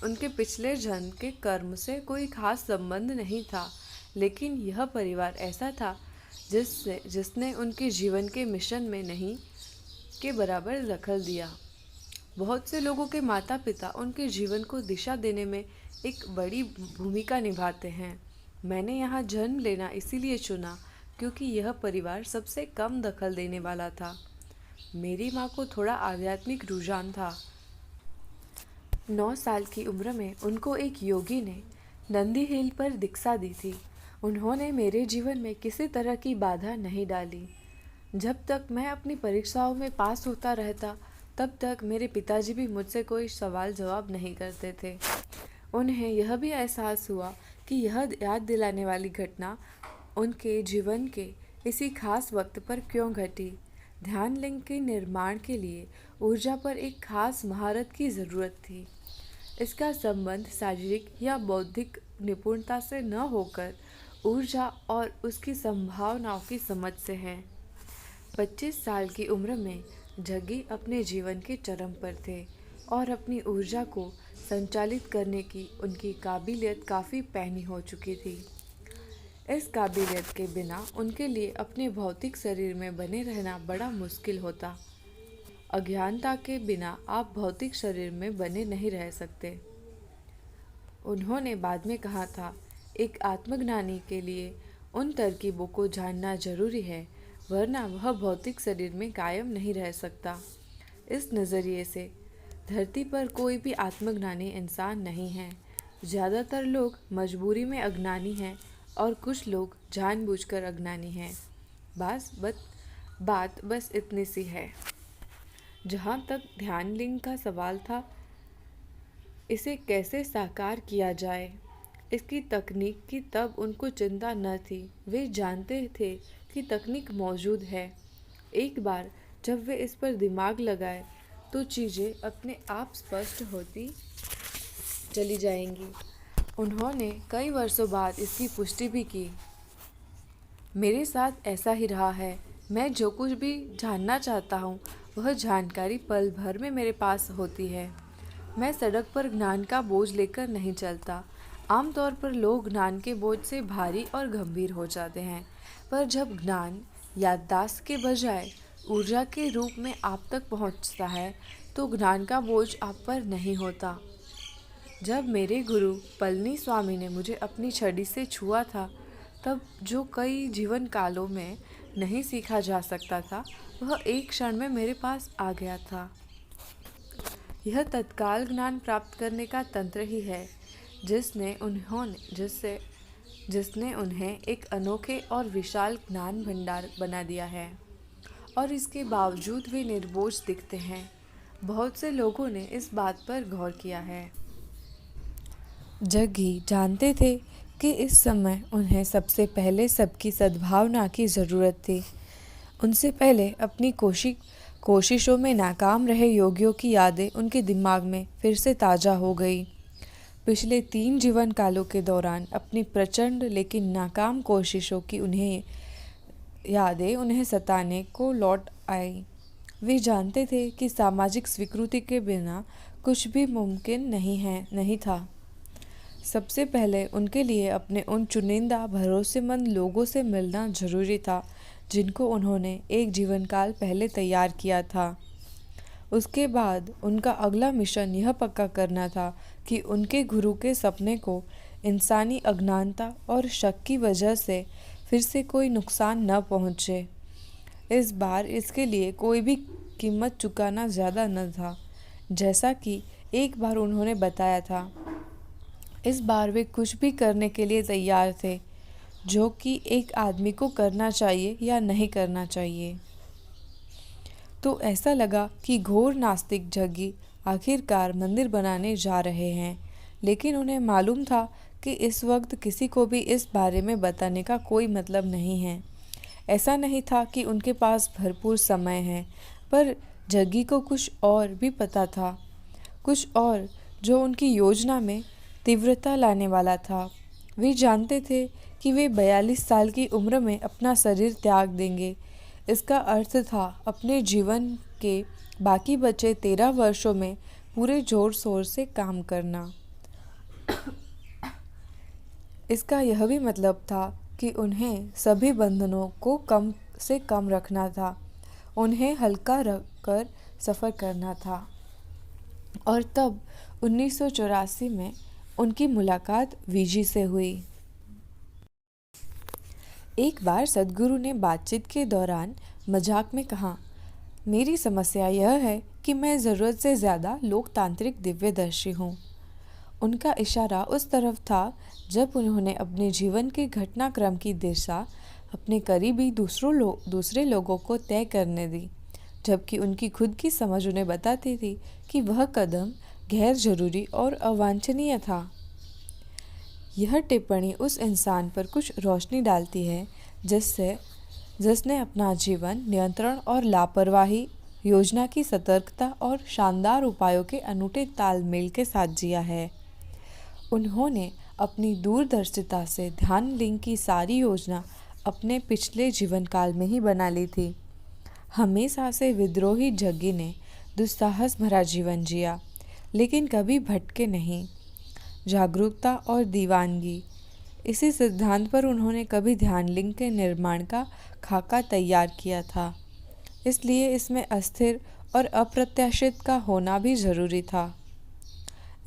उनके पिछले जन्म के कर्म से कोई खास संबंध नहीं था, लेकिन यह परिवार ऐसा था जिसने उनके जीवन के मिशन में नहीं के बराबर दखल दिया। बहुत से लोगों के माता पिता उनके जीवन को दिशा देने में एक बड़ी भूमिका निभाते हैं। मैंने यहाँ जन्म लेना इसीलिए चुना क्योंकि यह परिवार सबसे कम दखल देने वाला था। मेरी माँ को थोड़ा आध्यात्मिक रुझान था। 9 साल की उम्र में उनको एक योगी ने नंदी हिल पर दीक्षा दी थी। उन्होंने मेरे जीवन में किसी तरह की बाधा नहीं डाली। जब तक मैं अपनी परीक्षाओं में पास होता रहता, तब तक मेरे पिताजी भी मुझसे कोई सवाल जवाब नहीं करते थे। उन्हें यह भी एहसास हुआ कि यह याद दिलाने वाली घटना उनके जीवन के इसी खास वक्त पर क्यों घटी। ध्यान लिंग के निर्माण के लिए ऊर्जा पर एक खास महारत की ज़रूरत थी। इसका संबंध शारीरिक या बौद्धिक निपुणता से न होकर ऊर्जा और उसकी संभावनाओं की समझ से है। 25 साल की उम्र में जग्गी अपने जीवन के चरम पर थे और अपनी ऊर्जा को संचालित करने की उनकी काबिलियत काफ़ी पैनी हो चुकी थी। इस काबिलियत के बिना उनके लिए अपने भौतिक शरीर में बने रहना बड़ा मुश्किल होता। अज्ञानता के बिना आप भौतिक शरीर में बने नहीं रह सकते। उन्होंने बाद में कहा था, एक आत्मज्ञानी के लिए उन तरकीबों को जानना जरूरी है, वरना वह भौतिक शरीर में कायम नहीं रह सकता। इस नज़रिए से धरती पर कोई भी आत्मज्ञानी इंसान नहीं है। ज़्यादातर लोग मजबूरी में अज्ञानी हैं और कुछ लोग जानबूझकर अज्ञानी हैं। बात बस इतनी सी है। जहाँ तक ध्यान लिंग का सवाल था, इसे कैसे साकार किया जाए, इसकी तकनीक की तब उनको चिंता न थी। वे जानते थे कि तकनीक मौजूद है। एक बार जब वे इस पर दिमाग लगाए तो चीज़ें अपने आप स्पष्ट होती चली जाएंगी। उन्होंने कई वर्षों बाद इसकी पुष्टि भी की। मेरे साथ ऐसा ही रहा है। मैं जो कुछ भी जानना चाहता हूँ वह जानकारी पल भर में मेरे पास होती है। मैं सड़क पर ज्ञान का बोझ लेकर नहीं चलता। आमतौर पर लोग ज्ञान के बोझ से भारी और गंभीर हो जाते हैं, पर जब ज्ञान याददाश्त के बजाय ऊर्जा के रूप में आप तक पहुंचता है तो ज्ञान का बोझ आप पर नहीं होता। जब मेरे गुरु पलनी स्वामी ने मुझे अपनी छड़ी से छुआ था, तब जो कई जीवन कालों में नहीं सीखा जा सकता था, वह एक क्षण में मेरे पास आ गया था। यह तत्काल ज्ञान प्राप्त करने का तंत्र ही है जिसने उन्हें एक अनोखे और विशाल ज्ञान भंडार बना दिया है, और इसके बावजूद वे निर्बोझ दिखते हैं। बहुत से लोगों ने इस बात पर गौर किया है। जग्गी जानते थे कि इस समय उन्हें सबसे पहले सबकी सद्भावना की ज़रूरत थी। उनसे पहले अपनी कोशिशों में नाकाम रहे योगियों की यादें उनके दिमाग में फिर से ताज़ा हो गई। पिछले 3 जीवन कालों के दौरान अपनी प्रचंड लेकिन नाकाम कोशिशों की यादें उन्हें सताने को लौट आई। वे जानते थे कि सामाजिक स्वीकृति के बिना कुछ भी मुमकिन नहीं था। सबसे पहले उनके लिए अपने उन चुनिंदा भरोसेमंद लोगों से मिलना जरूरी था जिनको उन्होंने एक जीवन काल पहले तैयार किया था। उसके बाद उनका अगला मिशन यह पक्का करना था कि उनके गुरु के सपने को इंसानी अज्ञानता और शक की वजह से फिर से कोई नुकसान न पहुंचे। इस बार इसके लिए कोई भी कीमत चुकाना ज़्यादा न था। जैसा कि एक बार उन्होंने बताया था, इस बार वे कुछ भी करने के लिए तैयार थे जो कि एक आदमी को करना चाहिए या नहीं करना चाहिए। तो ऐसा लगा कि घोर नास्तिक जग्गी आखिरकार मंदिर बनाने जा रहे हैं, लेकिन उन्हें मालूम था कि इस वक्त किसी को भी इस बारे में बताने का कोई मतलब नहीं है। ऐसा नहीं था कि उनके पास भरपूर समय है, पर जग्गी को कुछ और भी पता था, कुछ और जो उनकी योजना में तीव्रता लाने वाला था। वे जानते थे कि वे 42 साल की उम्र में अपना शरीर त्याग देंगे। इसका अर्थ था अपने जीवन के बाकी बचे 13 वर्षों में पूरे जोर शोर से काम करना। इसका यह भी मतलब था कि उन्हें सभी बंधनों को कम से कम रखना था, उन्हें हल्का रखकर सफ़र करना था। और तब 1984 में उनकी मुलाकात वीजी से हुई। एक बार सद्गुरु ने बातचीत के दौरान मजाक में कहा, मेरी समस्या यह है कि मैं ज़रूरत से ज़्यादा लोकतांत्रिक दिव्यदर्शी हूँ। उनका इशारा उस तरफ था जब उन्होंने अपने जीवन के घटनाक्रम की दिशा अपने करीबी दूसरे लोगों को तय करने दी, जबकि उनकी खुद की समझ उन्हें बताती थी कि वह कदम गैर जरूरी और अवांछनीय था। यह टिप्पणी उस इंसान पर कुछ रोशनी डालती है जिसने अपना जीवन नियंत्रण और लापरवाही, योजना की सतर्कता और शानदार उपायों के अनूठे तालमेल के साथ जिया है। उन्होंने अपनी दूरदर्शिता से ध्यान लिंग की सारी योजना अपने पिछले जीवन काल में ही बना ली थी। हमेशा से विद्रोही जग्गी ने दुस्साहस भरा जीवन जिया, लेकिन कभी भटके नहीं। जागरूकता और दीवानगी, इसी सिद्धांत पर उन्होंने कभी ध्यान लिंग के निर्माण का खाका तैयार किया था। इसलिए इसमें अस्थिर और अप्रत्याशित का होना भी जरूरी था।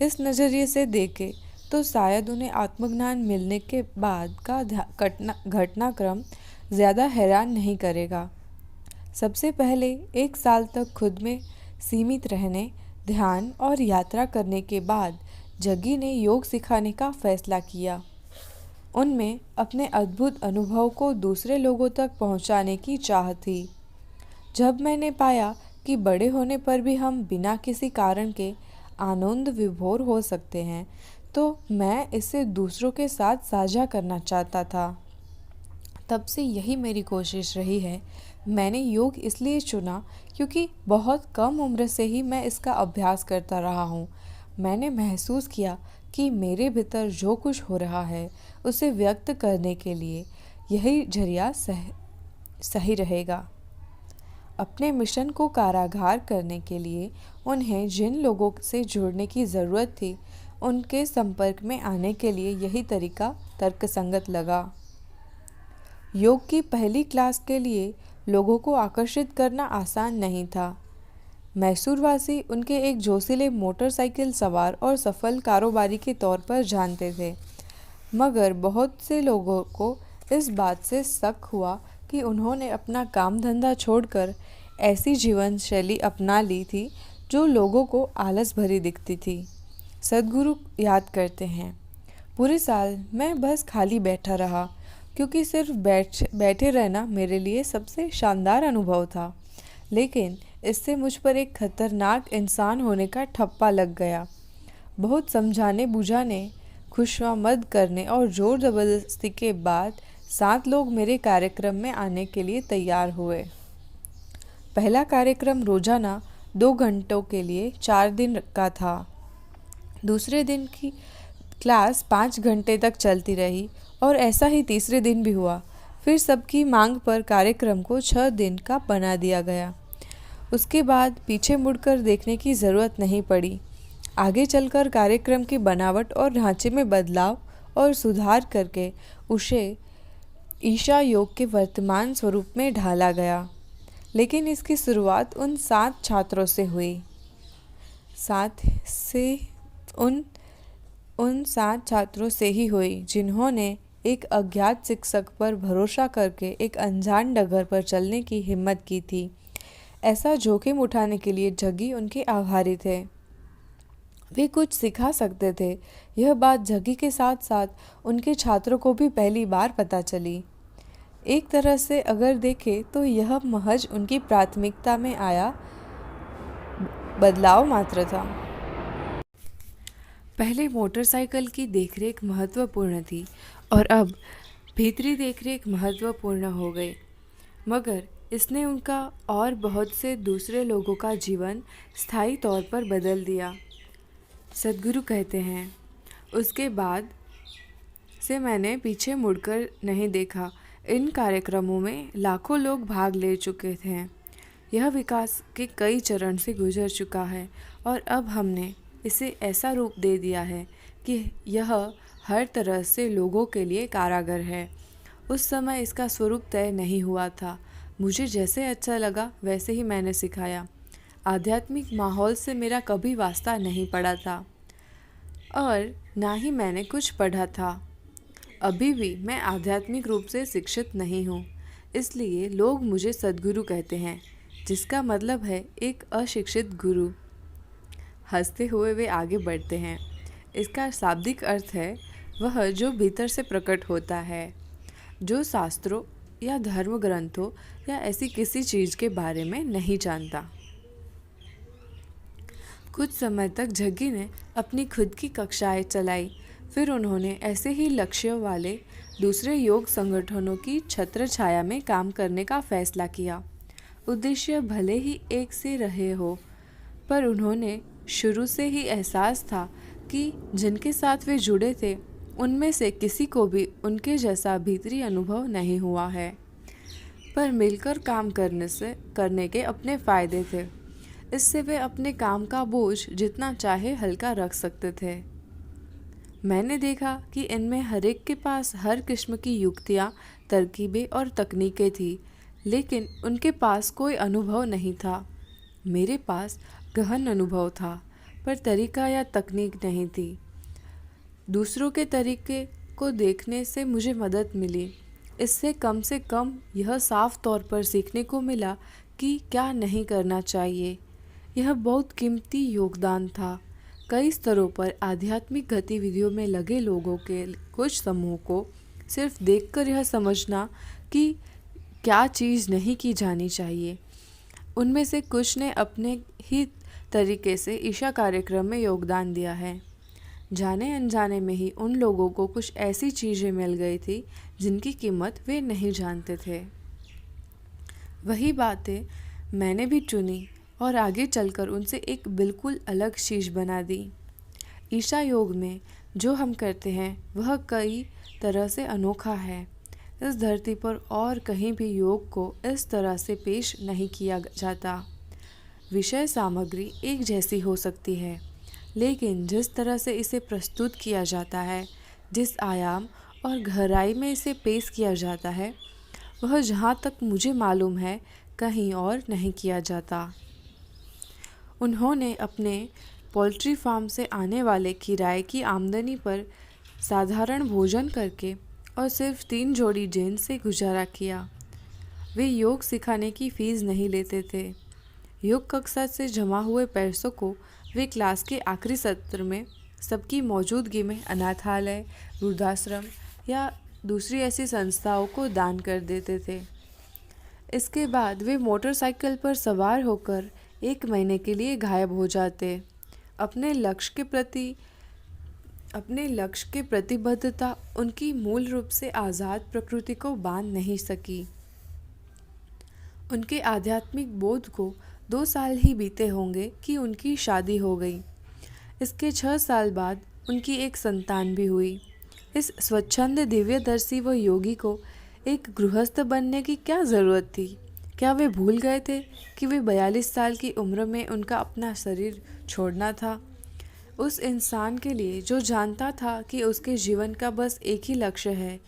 इस नज़रिए से देखें तो शायद उन्हें आत्मज्ञान मिलने के बाद का घटनाक्रम ज़्यादा हैरान नहीं करेगा। सबसे पहले 1 साल तक खुद में सीमित रहने, ध्यान और यात्रा करने के बाद जग्गी ने योग सिखाने का फैसला किया। उनमें अपने अद्भुत अनुभव को दूसरे लोगों तक पहुंचाने की चाह थी। जब मैंने पाया कि बड़े होने पर भी हम बिना किसी कारण के आनंद विभोर हो सकते हैं, तो मैं इसे दूसरों के साथ साझा करना चाहता था। तब से यही मेरी कोशिश रही है। मैंने योग इसलिए चुना क्योंकि बहुत कम उम्र से ही मैं इसका अभ्यास करता रहा हूँ। मैंने महसूस किया कि मेरे भीतर जो कुछ हो रहा है उसे व्यक्त करने के लिए यही जरिया सही रहेगा। अपने मिशन को कारागार करने के लिए उन्हें जिन लोगों से जुड़ने की ज़रूरत थी, उनके संपर्क में आने के लिए यही तरीका तर्कसंगत लगा। योग की पहली क्लास के लिए लोगों को आकर्षित करना आसान नहीं था। मैसूरवासी उनके एक जोशीले मोटरसाइकिल सवार और सफल कारोबारी के तौर पर जानते थे, मगर बहुत से लोगों को इस बात से शक हुआ कि उन्होंने अपना काम धंधा छोड़कर ऐसी जीवन शैली अपना ली थी जो लोगों को आलस भरी दिखती थी। सद्गुरु याद करते हैं, पूरे साल मैं बस खाली बैठा रहा क्योंकि सिर्फ बैठे रहना मेरे लिए सबसे शानदार अनुभव था, लेकिन इससे मुझ पर एक खतरनाक इंसान होने का ठप्पा लग गया। बहुत समझाने बुझाने खुशामद करने और ज़ोर ज़बरदस्ती के बाद 7 लोग मेरे कार्यक्रम में आने के लिए तैयार हुए। पहला कार्यक्रम रोज़ाना 2 घंटों के लिए 4 दिन का था। दूसरे दिन की क्लास 5 घंटे तक चलती रही और ऐसा ही तीसरे दिन भी हुआ। फिर सबकी मांग पर कार्यक्रम को 6 दिन का बना दिया गया। उसके बाद पीछे मुड़कर देखने की ज़रूरत नहीं पड़ी। आगे चलकर कार्यक्रम की बनावट और ढांचे में बदलाव और सुधार करके उसे ईशा योग के वर्तमान स्वरूप में ढाला गया। लेकिन इसकी शुरुआत उन 7 छात्रों से हुई। उन 7 छात्रों से ही हुई जिन्होंने एक अज्ञात शिक्षक पर भरोसा करके एक अनजान डगर पर चलने की हिम्मत की थी। ऐसा जोखिम उठाने के लिए जग्गी उनके आभारी थे। वे कुछ सिखा सकते थे। यह बात जग्गी के साथ साथ उनके छात्रों को भी पहली बार पता चली। एक तरह से अगर देखें तो यह महज उनकी प्राथमिकता में आया बदलाव मात्र था। पहले मोटरसाइकिल की देखरेख महत्वपूर्ण थी और अब भीतरी देखरेख महत्वपूर्ण हो गई, मगर इसने उनका और बहुत से दूसरे लोगों का जीवन स्थायी तौर पर बदल दिया। सद्गुरु कहते हैं, उसके बाद से मैंने पीछे मुड़कर नहीं देखा। इन कार्यक्रमों में लाखों लोग भाग ले चुके थे। यह विकास के कई चरण से गुजर चुका है और अब हमने इसे ऐसा रूप दे दिया है कि यह हर तरह से लोगों के लिए कारागर है। उस समय इसका स्वरूप तय नहीं हुआ था। मुझे जैसे अच्छा लगा वैसे ही मैंने सिखाया। आध्यात्मिक माहौल से मेरा कभी वास्ता नहीं पड़ा था और ना ही मैंने कुछ पढ़ा था। अभी भी मैं आध्यात्मिक रूप से शिक्षित नहीं हूँ, इसलिए लोग मुझे सद्गुरु कहते हैं, जिसका मतलब है एक अशिक्षित गुरु। हंसते हुए वे आगे बढ़ते हैं। इसका शाब्दिक अर्थ है वह जो भीतर से प्रकट होता है, जो शास्त्रों या धर्म ग्रंथों या ऐसी किसी चीज़ के बारे में नहीं जानता। कुछ समय तक जग्गी ने अपनी खुद की कक्षाएं चलाई। फिर उन्होंने ऐसे ही लक्ष्यों वाले दूसरे योग संगठनों की छत्र छाया में काम करने का फैसला किया। उद्देश्य भले ही एक से रहे हो, पर उन्होंने शुरू से ही एहसास था कि जिनके साथ वे जुड़े थे उनमें से किसी को भी उनके जैसा भीतरी अनुभव नहीं हुआ है। पर मिलकर काम करने के अपने फ़ायदे थे। इससे वे अपने काम का बोझ जितना चाहे हल्का रख सकते थे। मैंने देखा कि इनमें हर एक के पास हर किस्म की युक्तियाँ, तरकीबें और तकनीकें थी, लेकिन उनके पास कोई अनुभव नहीं था। मेरे पास गहन अनुभव था, पर तरीका या तकनीक नहीं थी। दूसरों के तरीके को देखने से मुझे मदद मिली। इससे कम यह साफ तौर पर सीखने को मिला कि क्या नहीं करना चाहिए। यह बहुत कीमती योगदान था। कई स्तरों पर आध्यात्मिक गतिविधियों में लगे लोगों के कुछ समूह को सिर्फ देखकर यह समझना कि क्या चीज़ नहीं की जानी चाहिए। उनमें से कुछ ने अपने ही तरीके से ईशा कार्यक्रम में योगदान दिया है। जाने अनजाने में ही उन लोगों को कुछ ऐसी चीज़ें मिल गई थी जिनकी कीमत वे नहीं जानते थे। वही बातें मैंने भी चुनी और आगे चलकर उनसे एक बिल्कुल अलग चीज़ बना दी। ईशा योग में जो हम करते हैं वह कई तरह से अनोखा है। इस धरती पर और कहीं भी योग को इस तरह से पेश नहीं किया जाता। विषय सामग्री एक जैसी हो सकती है, लेकिन जिस तरह से इसे प्रस्तुत किया जाता है, जिस आयाम और गहराई में इसे पेश किया जाता है, वह जहाँ तक मुझे मालूम है कहीं और नहीं किया जाता। उन्होंने अपने पोल्ट्री फार्म से आने वाले किराए की आमदनी पर साधारण भोजन करके और सिर्फ 3 जोड़ी जेन से गुजारा किया। वे योग सिखाने की फ़ीस नहीं लेते थे। योग कक्षा से जमा हुए पैसों को वे क्लास के आखिरी सत्र में सबकी मौजूदगी में अनाथालय, वृद्धाश्रम या दूसरी ऐसी संस्थाओं को दान कर देते थे। इसके बाद वे मोटरसाइकिल पर सवार होकर 1 महीने के लिए गायब हो जाते। अपने लक्ष्य के प्रति अपने लक्ष्य के प्रतिबद्धता उनकी मूल रूप से आज़ाद प्रकृति को बांध नहीं सकी। उनके आध्यात्मिक बोध को 2 साल ही बीते होंगे कि उनकी शादी हो गई। इसके 6 साल बाद उनकी एक संतान भी हुई। इस स्वच्छंद दिव्यदर्शी व योगी को एक गृहस्थ बनने की क्या ज़रूरत थी? क्या वे भूल गए थे कि वे 42 साल की उम्र में उनका अपना शरीर छोड़ना था? उस इंसान के लिए जो जानता था कि उसके जीवन का बस एक ही लक्ष्य है,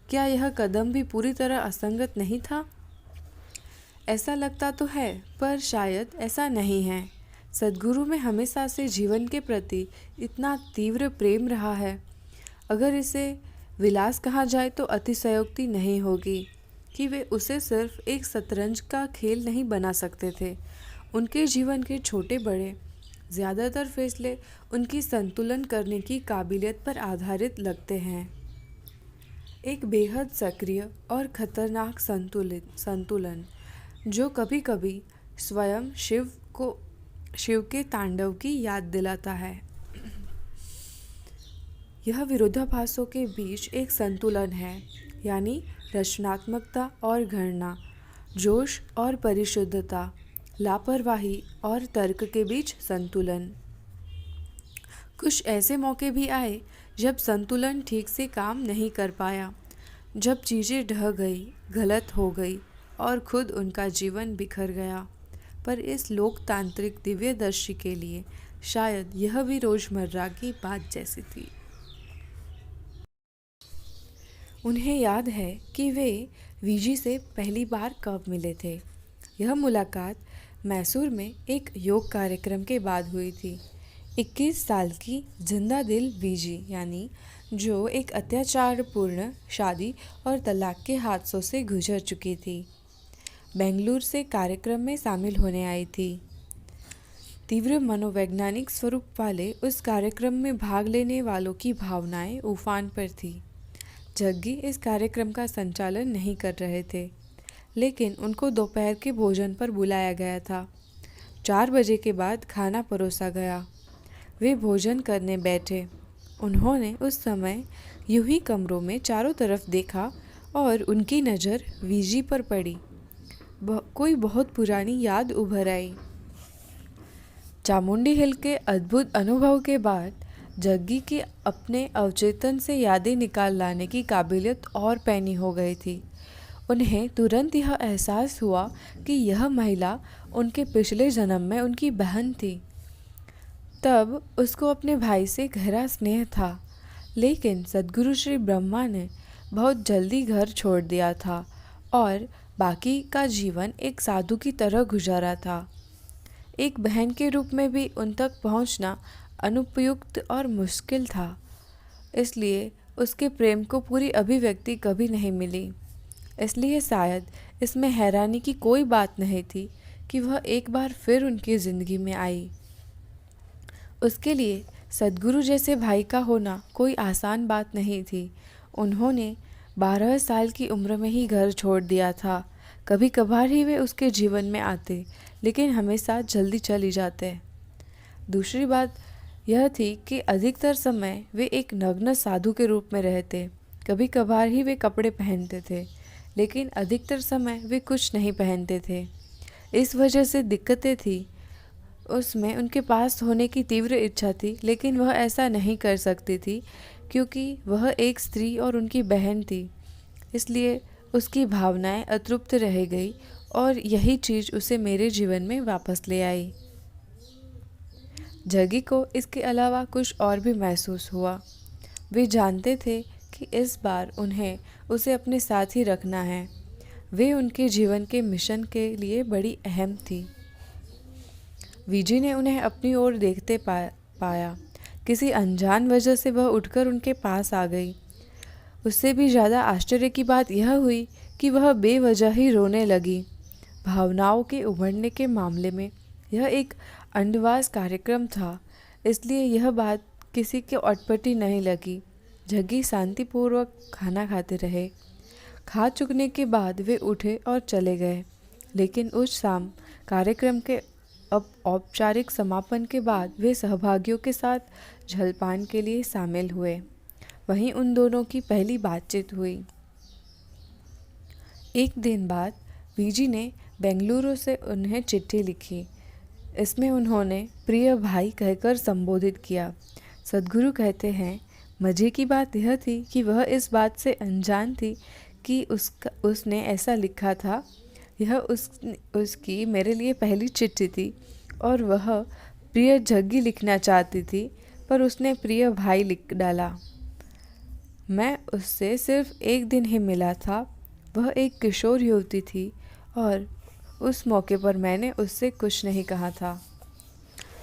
क्या यह कदम भी पूरी तरह असंगत नहीं था? ऐसा लगता तो है, पर शायद ऐसा नहीं है। सद्गुरु में हमेशा से जीवन के प्रति इतना तीव्र प्रेम रहा है। अगर इसे विलास कहा जाए तो अतिशयोक्ति नहीं होगी कि वे उसे सिर्फ एक शतरंज का खेल नहीं बना सकते थे। उनके जीवन के छोटे बड़े ज़्यादातर फैसले उनकी संतुलन करने की काबिलियत पर आधारित लगते हैं। एक बेहद सक्रिय और खतरनाक संतुलन जो कभी कभी स्वयं शिव के तांडव की याद दिलाता है। यह विरोधाभासों के बीच एक संतुलन है, यानी रचनात्मकता और घृणा, जोश और परिशुद्धता, लापरवाही और तर्क के बीच संतुलन। कुछ ऐसे मौके भी आए जब संतुलन ठीक से काम नहीं कर पाया, जब चीज़ें ढह गई, गलत हो गई और खुद उनका जीवन बिखर गया। पर इस लोकतांत्रिक दिव्यदर्शी के लिए शायद यह भी रोज़मर्रा की बात जैसी थी। उन्हें याद है कि वे वीजी से पहली बार कब मिले थे। यह मुलाकात मैसूर में एक योग कार्यक्रम के बाद हुई थी। 21 साल की जिंदा दिल वीजी, यानी जो एक अत्याचारपूर्ण शादी और तलाक के हादसों से गुजर चुकी थी, बेंगलुरु से कार्यक्रम में शामिल होने आई थी। तीव्र मनोवैज्ञानिक स्वरूप वाले उस कार्यक्रम में भाग लेने वालों की भावनाएं उफान पर थी। जग्गी इस कार्यक्रम का संचालन नहीं कर रहे थे, लेकिन उनको दोपहर के भोजन पर बुलाया गया था। 4 बजे के बाद खाना परोसा गया। वे भोजन करने बैठे। उन्होंने उस समय यूं ही कमरों में चारों तरफ देखा और उनकी नज़र वीजी पर पड़ी। कोई बहुत पुरानी याद उभर आई। चामुंडी हिल के अद्भुत अनुभव के बाद जग्गी की अपने अवचेतन से यादें निकाल लाने की काबिलियत और पैनी हो गई थी। उन्हें तुरंत यह एहसास हुआ कि यह महिला उनके पिछले जन्म में उनकी बहन थी। तब उसको अपने भाई से गहरा स्नेह था, लेकिन सद्गुरु श्री ब्रह्मा ने बहुत जल्दी घर छोड़ दिया था और बाकी का जीवन एक साधु की तरह गुजारा था। एक बहन के रूप में भी उन तक पहुंचना अनुपयुक्त और मुश्किल था, इसलिए उसके प्रेम को पूरी अभिव्यक्ति कभी नहीं मिली। इसलिए शायद इसमें हैरानी की कोई बात नहीं थी कि वह एक बार फिर उनकी ज़िंदगी में आई। उसके लिए सद्गुरु जैसे भाई का होना कोई आसान बात नहीं थी। उन्होंने 12 साल की उम्र में ही घर छोड़ दिया था। कभी कभार ही वे उसके जीवन में आते, लेकिन हमेशा जल्दी चली जाते। दूसरी बात यह थी कि अधिकतर समय वे एक नग्न साधु के रूप में रहते। कभी कभार ही वे कपड़े पहनते थे, लेकिन अधिकतर समय वे कुछ नहीं पहनते थे। इस वजह से दिक्कतें थी। उसमें उनके पास होने की तीव्र इच्छा थी, लेकिन वह ऐसा नहीं कर सकती थी क्योंकि वह एक स्त्री और उनकी बहन थी। इसलिए उसकी भावनाएं अतृप्त रह गई और यही चीज़ उसे मेरे जीवन में वापस ले आई। जग्गी को इसके अलावा कुछ और भी महसूस हुआ। वे जानते थे कि इस बार उन्हें उसे अपने साथ ही रखना है। वे उनके जीवन के मिशन के लिए बड़ी अहम थी। वीजी ने उन्हें अपनी ओर देखते पाया। किसी अनजान वजह से वह उठकर उनके पास आ गई। उससे भी ज़्यादा आश्चर्य की बात यह हुई कि वह बेवजह ही रोने लगी। भावनाओं के उभरने के मामले में यह एक अंडवास कार्यक्रम था, इसलिए यह बात किसी के अटपटी नहीं लगी। जग्गी शांतिपूर्वक खाना खाते रहे। खा चुकने के बाद वे उठे और चले गए, लेकिन उस शाम कार्यक्रम के औपचारिक समापन के बाद वे सहभागियों के साथ जलपान के लिए शामिल हुए। वहीं उन दोनों की पहली बातचीत हुई। एक दिन बाद वीजी ने बेंगलुरु से उन्हें चिट्ठी लिखी। इसमें उन्होंने प्रिय भाई कहकर संबोधित किया। सद्गुरु कहते हैं, मज़े की बात यह थी कि वह इस बात से अनजान थी कि उसने ऐसा लिखा था। यह उसकी मेरे लिए पहली चिट्ठी थी और वह प्रिय जग्गी लिखना चाहती थी, पर उसने प्रिय भाई लिख डाला। मैं उससे सिर्फ एक दिन ही मिला था। वह एक किशोर युवती थी और उस मौके पर मैंने उससे कुछ नहीं कहा था।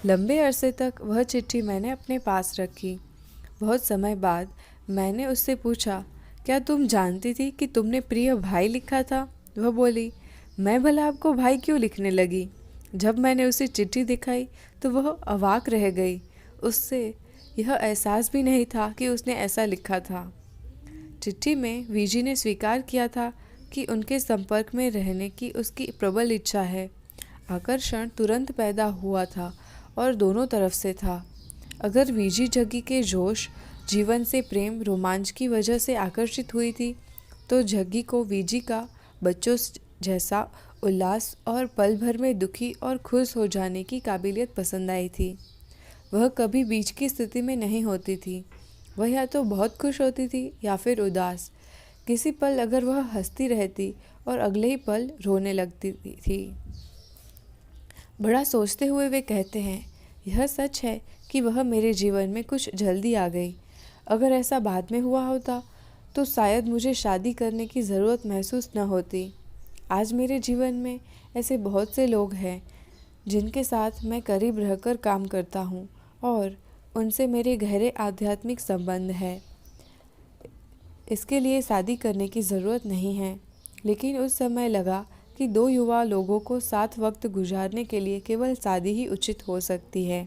लंबे अरसे तक वह चिट्ठी मैंने अपने पास रखी। बहुत समय बाद मैंने उससे पूछा, क्या तुम जानती थी कि तुमने प्रिय भाई लिखा था? वह बोली, मैं भला आपको भाई क्यों लिखने लगी? जब मैंने उसे चिट्ठी दिखाई तो वह अवाक रह गई। उससे यह एहसास भी नहीं था कि उसने ऐसा लिखा था। चिट्ठी में वीजी ने स्वीकार किया था कि उनके संपर्क में रहने की उसकी प्रबल इच्छा है। आकर्षण तुरंत पैदा हुआ था और दोनों तरफ से था। अगर वीजी जग्गी के जोश, जीवन से प्रेम, रोमांच की वजह से आकर्षित हुई थी, तो जग्गी को वीजी का बच्चों जैसा उल्लास और पल भर में दुखी और खुश हो जाने की काबिलियत पसंद आई थी। वह कभी बीच की स्थिति में नहीं होती थी। वह या तो बहुत खुश होती थी या फिर उदास। किसी पल अगर वह हंसती रहती और अगले ही पल रोने लगती थी। बड़ा सोचते हुए वे कहते हैं, यह सच है कि वह मेरे जीवन में कुछ जल्दी आ गई। अगर ऐसा बाद में हुआ होता तो शायद मुझे शादी करने की ज़रूरत महसूस न होती। आज मेरे जीवन में ऐसे बहुत से लोग हैं जिनके साथ मैं करीब रहकर काम करता हूँ और उनसे मेरे गहरे आध्यात्मिक संबंध है। इसके लिए शादी करने की ज़रूरत नहीं है। लेकिन उस समय लगा कि दो युवा लोगों को साथ वक्त गुजारने के लिए केवल शादी ही उचित हो सकती है।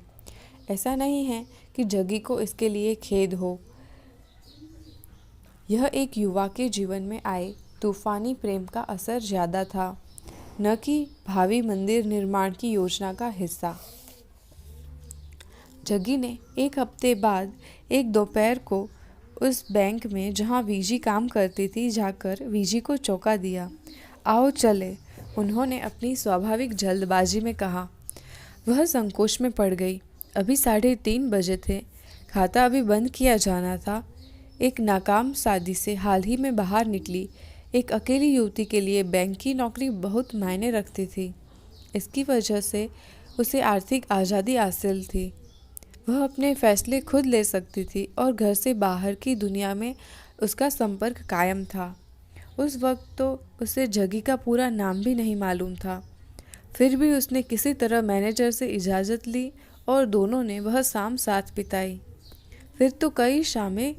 ऐसा नहीं है कि जग्गी को इसके लिए खेद हो। यह एक युवा के जीवन में आए तूफानी प्रेम का असर ज़्यादा था, न कि भावी मंदिर निर्माण की योजना का हिस्सा। जग्गी ने एक हफ्ते बाद एक दोपहर को उस बैंक में जहां वीजी काम करती थी जाकर वीजी को चौंका दिया। आओ चले, उन्होंने अपनी स्वाभाविक जल्दबाजी में कहा। वह संकोच में पड़ गई। अभी 3:30 बजे थे। खाता अभी बंद किया जाना था। एक नाकाम शादी से हाल ही में बाहर निकली एक अकेली युवती के लिए बैंक की नौकरी बहुत मायने रखती थी। इसकी वजह से उसे आर्थिक आज़ादी हासिल थी। वह अपने फैसले खुद ले सकती थी और घर से बाहर की दुनिया में उसका संपर्क कायम था। उस वक्त तो उसे जग्गी का पूरा नाम भी नहीं मालूम था। फिर भी उसने किसी तरह मैनेजर से इजाज़त ली और दोनों ने वह शाम साथ बिताई। फिर तो कई शामें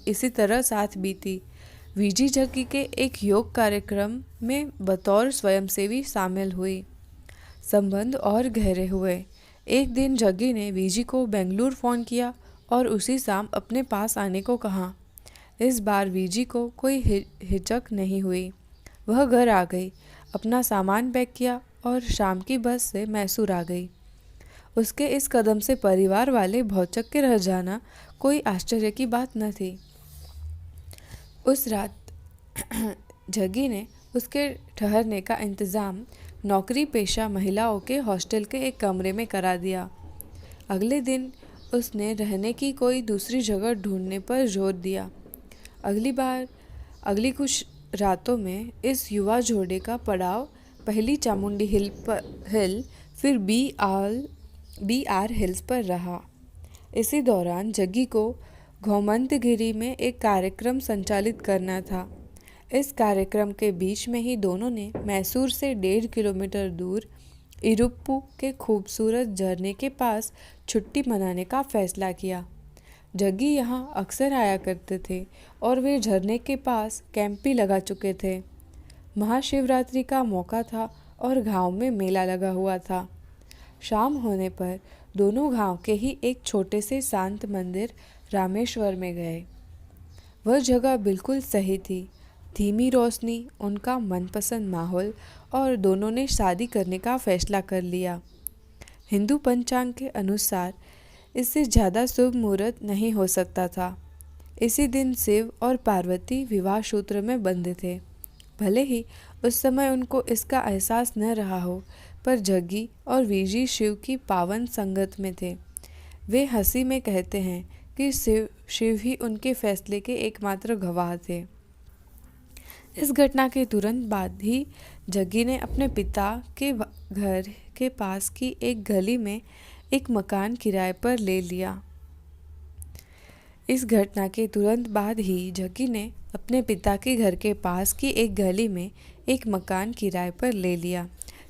इसी तरह साथ बीती। वीजी जग्गी के एक योग कार्यक्रम में बतौर स्वयंसेवी शामिल हुई। संबंध और गहरे हुए। एक दिन जग्गी ने वीजी को बेंगलुरु फ़ोन किया और उसी शाम अपने पास आने को कहा। इस बार वीजी को कोई हिचक नहीं हुई। वह घर आ गई, अपना सामान पैक किया और शाम की बस से मैसूर आ गई। उसके इस कदम से परिवार वाले भौचक्के रह जाना कोई आश्चर्य की बात न थी। उस रात जग्गी ने उसके ठहरने का इंतज़ाम नौकरी पेशा महिलाओं के हॉस्टल के एक कमरे में करा दिया। अगले दिन उसने रहने की कोई दूसरी जगह ढूंढने पर जोर दिया। अगली कुछ रातों में इस युवा जोड़े का पड़ाव पहली चामुंडी हिल फिर BR हिल्स पर रहा। इसी दौरान जग्गी को घोमंतगिरी में एक कार्यक्रम संचालित करना था। इस कार्यक्रम के बीच में ही दोनों ने मैसूर से 1.5 किलोमीटर दूर इरुप्पु के खूबसूरत झरने के पास छुट्टी मनाने का फैसला किया। जग्गी यहाँ अक्सर आया करते थे और वे झरने के पास कैंप भी लगा चुके थे। महाशिवरात्रि का मौका था और गांव में मेला लगा हुआ था। शाम होने पर दोनों गांव के ही एक छोटे से शांत मंदिर रामेश्वर में गए। वह जगह बिल्कुल सही थी। धीमी रोशनी, उनका मनपसंद माहौल और दोनों ने शादी करने का फैसला कर लिया। हिंदू पंचांग के अनुसार इससे ज़्यादा शुभ मुहूर्त नहीं हो सकता था। इसी दिन शिव और पार्वती विवाह सूत्र में बंधे थे। भले ही उस समय उनको इसका एहसास न रहा हो, पर जग्गी और वीजी शिव की पावन संगत में थे। वे हंसी में कहते हैं कि शिव ही उनके फैसले के एकमात्र गवाह थे। इस घटना के तुरंत बाद ही जग्गी ने अपने पिता के घर के पास की एक गली में एक मकान किराए पर ले लिया। इस घटना के तुरंत बाद ही जग्गी ने अपने पिता के घर के पास की एक गली में एक मकान किराए पर ले लिया।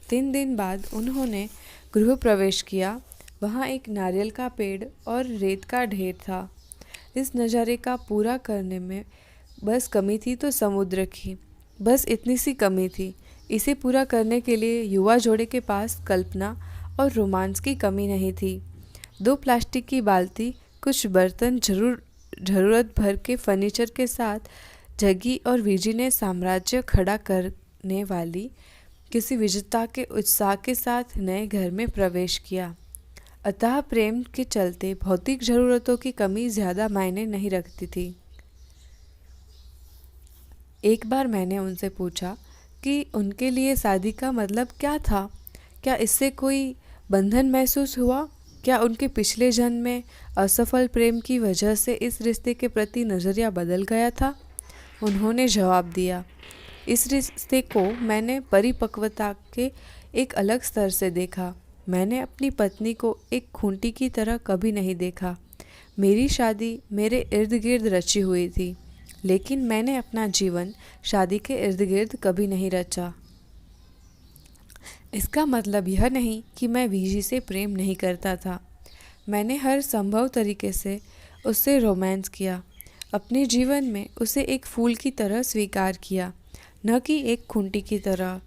3 दिन बाद उन्होंने गृह प्रवेश किया। वहाँ एक नारियल का पेड़ और रेत का ढेर था। इस नज़ारे का पूरा करने में बस कमी थी तो समुद्र की, बस इतनी सी कमी थी। इसे पूरा करने के लिए युवा जोड़े के पास कल्पना और रोमांस की कमी नहीं थी। 2 प्लास्टिक की बाल्टी, कुछ बर्तन, ज़रूरत भर के फर्नीचर के साथ जग्गी और वीजी ने साम्राज्य खड़ा करने वाली किसी विजेता के उत्साह के साथ नए घर में प्रवेश किया। अतः प्रेम के चलते भौतिक ज़रूरतों की कमी ज़्यादा मायने नहीं रखती थी। एक बार मैंने उनसे पूछा कि उनके लिए शादी का मतलब क्या था। क्या इससे कोई बंधन महसूस हुआ? क्या उनके पिछले जन्म में असफल प्रेम की वजह से इस रिश्ते के प्रति नज़रिया बदल गया था? उन्होंने जवाब दिया, इस रिश्ते को मैंने परिपक्वता के एक अलग स्तर से देखा। मैंने अपनी पत्नी को एक खूंटी की तरह कभी नहीं देखा। मेरी शादी मेरे इर्द गिर्द रची हुई थी, लेकिन मैंने अपना जीवन शादी के इर्द गिर्द कभी नहीं रचा। इसका मतलब यह नहीं कि मैं वीजी से प्रेम नहीं करता था। मैंने हर संभव तरीके से उससे रोमांस किया, अपने जीवन में उसे एक फूल की तरह स्वीकार किया, न कि एक खूंटी की तरह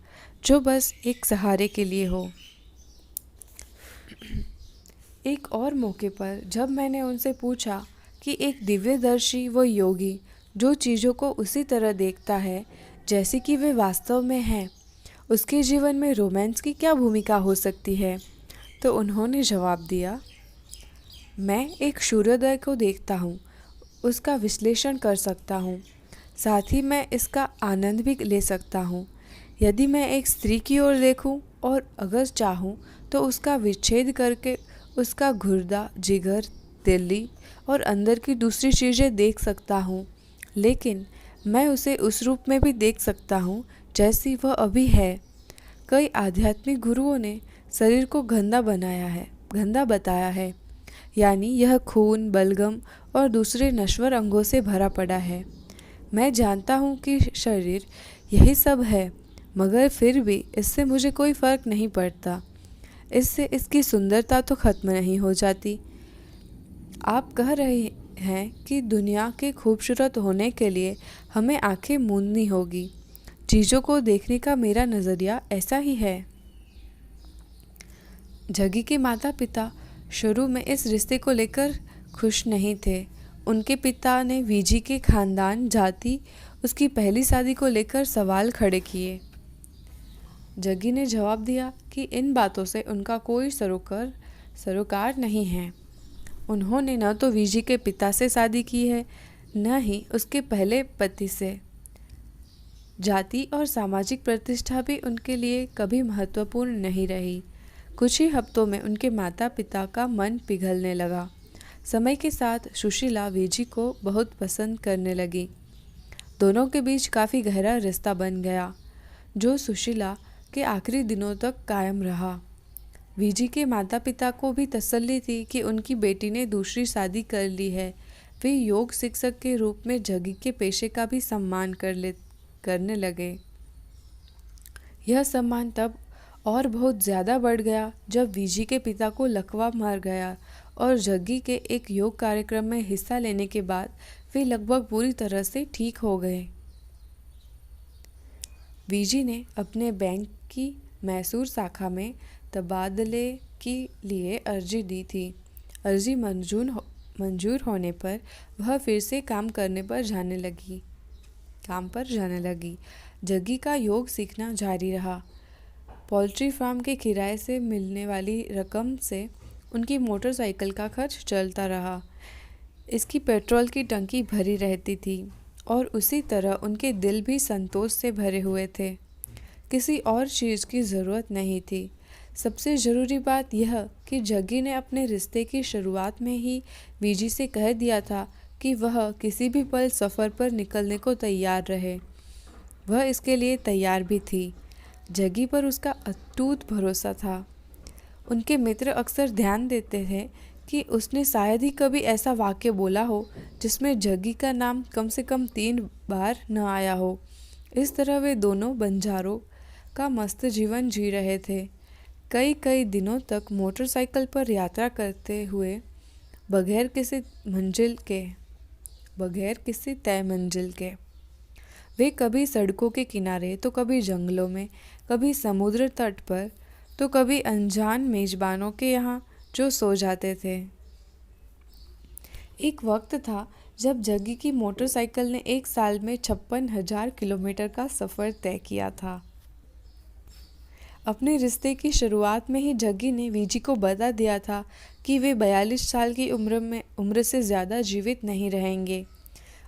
जो बस एक सहारे के लिए हो। एक और मौके पर जब मैंने उनसे पूछा कि एक दिव्यदर्शी व योगी जो चीज़ों को उसी तरह देखता है जैसे कि वे वास्तव में हैं, उसके जीवन में रोमांस की क्या भूमिका हो सकती है, तो उन्होंने जवाब दिया, मैं एक सूर्योदय को देखता हूँ, उसका विश्लेषण कर सकता हूँ, साथ ही मैं इसका आनंद भी ले सकता हूँ। यदि मैं एक स्त्री की ओर देखूँ और अगर चाहूँ तो उसका विच्छेद करके उसका गुर्दा, जिगर, तिल्ली और अंदर की दूसरी चीज़ें देख सकता हूँ, लेकिन मैं उसे उस रूप में भी देख सकता हूँ जैसी वह अभी है। कई आध्यात्मिक गुरुओं ने शरीर को गंदा बताया है, यानी यह खून, बलगम और दूसरे नश्वर अंगों से भरा पड़ा है। मैं जानता हूँ कि शरीर यही सब है, मगर फिर भी इससे मुझे कोई फ़र्क नहीं पड़ता। इससे इसकी सुंदरता तो खत्म नहीं हो जाती। आप कह रहे हैं कि दुनिया के खूबसूरत होने के लिए हमें आंखें मूंदनी होगी। चीज़ों को देखने का मेरा नज़रिया ऐसा ही है। जग्गी के माता पिता शुरू में इस रिश्ते को लेकर खुश नहीं थे। उनके पिता ने वीजी के खानदान, जाति, उसकी पहली शादी को लेकर सवाल खड़े किए। जग्गी ने जवाब दिया कि इन बातों से उनका कोई सरोकार नहीं है। उन्होंने न तो वीजी के पिता से शादी की है, न ही उसके पहले पति से। जाति और सामाजिक प्रतिष्ठा भी उनके लिए कभी महत्वपूर्ण नहीं रही। कुछ ही हफ्तों में उनके माता पिता का मन पिघलने लगा। समय के साथ सुशीला वीजी को बहुत पसंद करने लगी। दोनों के बीच काफ़ी गहरा रिश्ता बन गया, जो सुशीला के आखिरी दिनों तक कायम रहा। वीजी के माता पिता को भी तसल्ली थी कि उनकी बेटी ने दूसरी शादी कर ली है। वे योग शिक्षक के रूप में जग्गी के पेशे का भी सम्मान करने लगे। यह सम्मान तब और बहुत ज़्यादा बढ़ गया जब वीजी के पिता को लकवा मार गया और जग्गी के एक योग कार्यक्रम में हिस्सा लेने के बाद वे लगभग पूरी तरह से ठीक हो गए। वीजी ने अपने बैंक की मैसूर शाखा में तबादले के लिए अर्जी दी थी। अर्जी मंजूर होने पर वह फिर से काम पर जाने लगी। जग्गी का योग सीखना जारी रहा। पोल्ट्री फार्म के किराए से मिलने वाली रकम से उनकी मोटरसाइकिल का खर्च चलता रहा। इसकी पेट्रोल की टंकी भरी रहती थी और उसी तरह उनके दिल भी संतोष से भरे हुए थे। किसी और चीज़ की ज़रूरत नहीं थी। सबसे ज़रूरी बात यह कि जग्गी ने अपने रिश्ते की शुरुआत में ही वीजी से कह दिया था कि वह किसी भी पल सफ़र पर निकलने को तैयार रहे। वह इसके लिए तैयार भी थी। जग्गी पर उसका अटूट भरोसा था। उनके मित्र अक्सर ध्यान देते थे कि उसने शायद ही कभी ऐसा वाक्य बोला हो जिसमें जग्गी का नाम कम से कम 3 बार न आया हो। इस तरह वे दोनों बंजारों का मस्त जीवन जी रहे थे, कई कई दिनों तक मोटरसाइकिल पर यात्रा करते हुए बगैर किसी तय मंजिल के। वे कभी सड़कों के किनारे तो कभी जंगलों में, कभी समुद्र तट पर तो कभी अनजान मेजबानों के यहाँ जो सो जाते थे। एक वक्त था जब जग्गी की मोटरसाइकिल ने एक साल में 56,000 किलोमीटर का सफ़र तय किया था। अपने रिश्ते की शुरुआत में ही जग्गी ने वीजी को बता दिया था कि वे 42 साल की उम्र से ज़्यादा जीवित नहीं रहेंगे।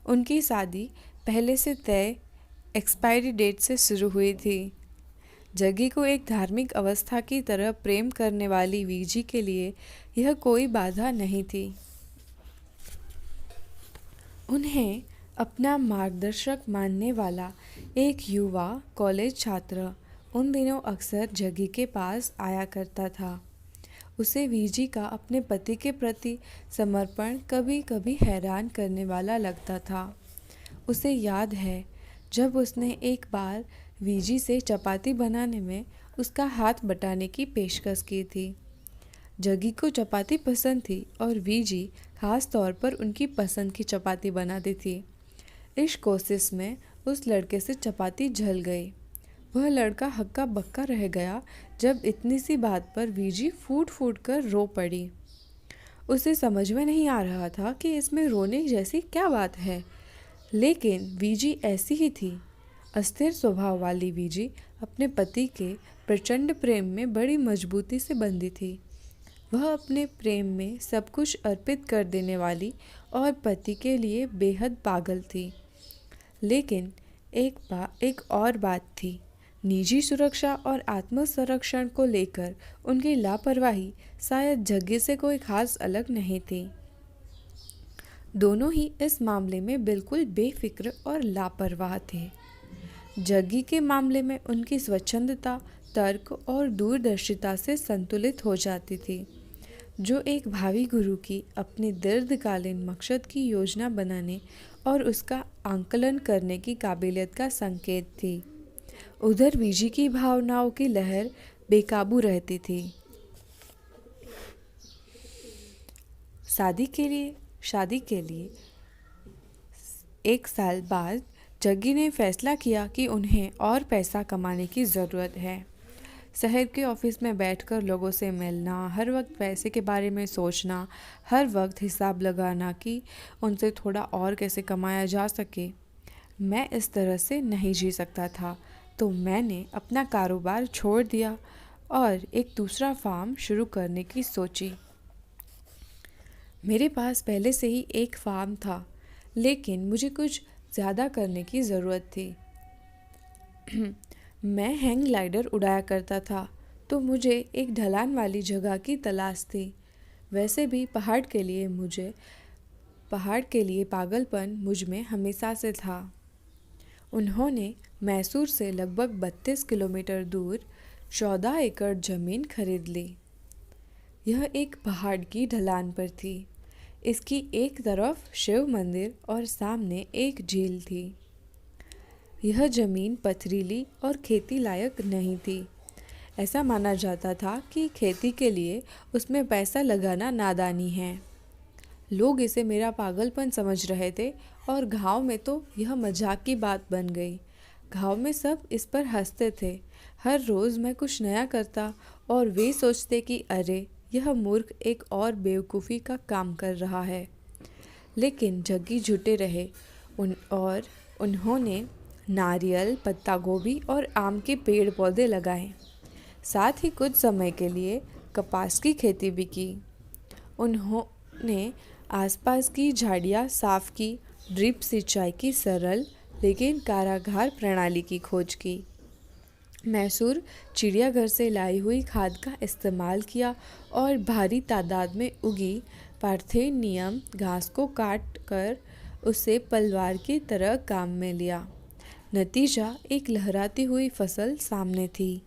उनकी शादी पहले से तय एक्सपायरी डेट से शुरू हुई थी। जग्गी को एक धार्मिक अवस्था की तरह प्रेम करने वाली वीजी के लिए यह कोई बाधा नहीं थी। उन्हें अपना मार्गदर्शक मानने वाला एक युवा कॉलेज छात्र उन दिनों अक्सर जग्गी के पास आया करता था। उसे वीजी का अपने पति के प्रति समर्पण कभी कभी हैरान करने वाला लगता था। उसे याद है जब उसने एक बार वीजी से चपाती बनाने में उसका हाथ बटाने की पेशकश की थी। जग्गी को चपाती पसंद थी और वीजी खास तौर पर उनकी पसंद की चपाती बनाती थी। इस कोशिश में उस लड़के से चपाती जल गई। वह लड़का हक्का बक्का रह गया जब इतनी सी बात पर वीजी फूट फूट कर रो पड़ी। उसे समझ में नहीं आ रहा था कि इसमें रोने जैसी क्या बात है, लेकिन वीजी ऐसी ही थी। अस्थिर स्वभाव वाली वीजी अपने पति के प्रचंड प्रेम में बड़ी मजबूती से बंधी थी। वह अपने प्रेम में सब कुछ अर्पित कर देने वाली और पति के लिए बेहद पागल थी। लेकिन एक और बात थी। निजी सुरक्षा और आत्मसंरक्षण को लेकर उनकी लापरवाही शायद जग्गी से कोई खास अलग नहीं थी। दोनों ही इस मामले में बिल्कुल बेफिक्र और लापरवाह थे। जग्गी के मामले में उनकी स्वच्छंदता तर्क और दूरदर्शिता से संतुलित हो जाती थी, जो एक भावी गुरु की अपने दीर्घकालीन मकसद की योजना बनाने और उसका आंकलन करने की काबिलियत का संकेत थी। उधर वीजी की भावनाओं की लहर बेकाबू रहती थी। शादी के लिए 1 साल बाद जग्गी ने फैसला किया कि उन्हें और पैसा कमाने की ज़रूरत है। शहर के ऑफिस में बैठकर लोगों से मिलना, हर वक्त पैसे के बारे में सोचना, हर वक्त हिसाब लगाना कि उनसे थोड़ा और कैसे कमाया जा सके। मैं इस तरह से नहीं जी सकता था, तो मैंने अपना कारोबार छोड़ दिया और एक दूसरा फार्म शुरू करने की सोची। मेरे पास पहले से ही एक फार्म था, लेकिन मुझे कुछ ज़्यादा करने की ज़रूरत थी। मैं हैंग ग्लाइडर उड़ाया करता था, तो मुझे एक ढलान वाली जगह की तलाश थी। वैसे भी पहाड़ के लिए पागलपन मुझ में हमेशा से था। उन्होंने मैसूर से लगभग 32 किलोमीटर दूर 14 एकड़ ज़मीन खरीद ली। यह एक पहाड़ की ढलान पर थी। इसकी एक तरफ शिव मंदिर और सामने एक झील थी। यह ज़मीन पथरीली और खेती लायक नहीं थी। ऐसा माना जाता था कि खेती के लिए उसमें पैसा लगाना नादानी है। लोग इसे मेरा पागलपन समझ रहे थे और गांव में तो यह मजाक की बात बन गई। गांव में सब इस पर हंसते थे। हर रोज़ मैं कुछ नया करता और वे सोचते कि अरे यह मूर्ख एक और बेवकूफ़ी का काम कर रहा है। लेकिन जग्गी झूठे रहे और उन्होंने नारियल, पत्ता गोभी और आम के पेड़ पौधे लगाए। साथ ही कुछ समय के लिए कपास की खेती भी की। उन्होंने आसपास की झाड़ियाँ साफ की, ड्रिप सिंचाई की सरल लेकिन कारागार प्रणाली की खोज की। मैसूर चिड़ियाघर से लाई हुई खाद का इस्तेमाल किया और भारी तादाद में उगी पार्थेनियम घास को काट कर उसे पलवार की तरह काम में लिया। नतीजा एक लहराती हुई फसल सामने थी।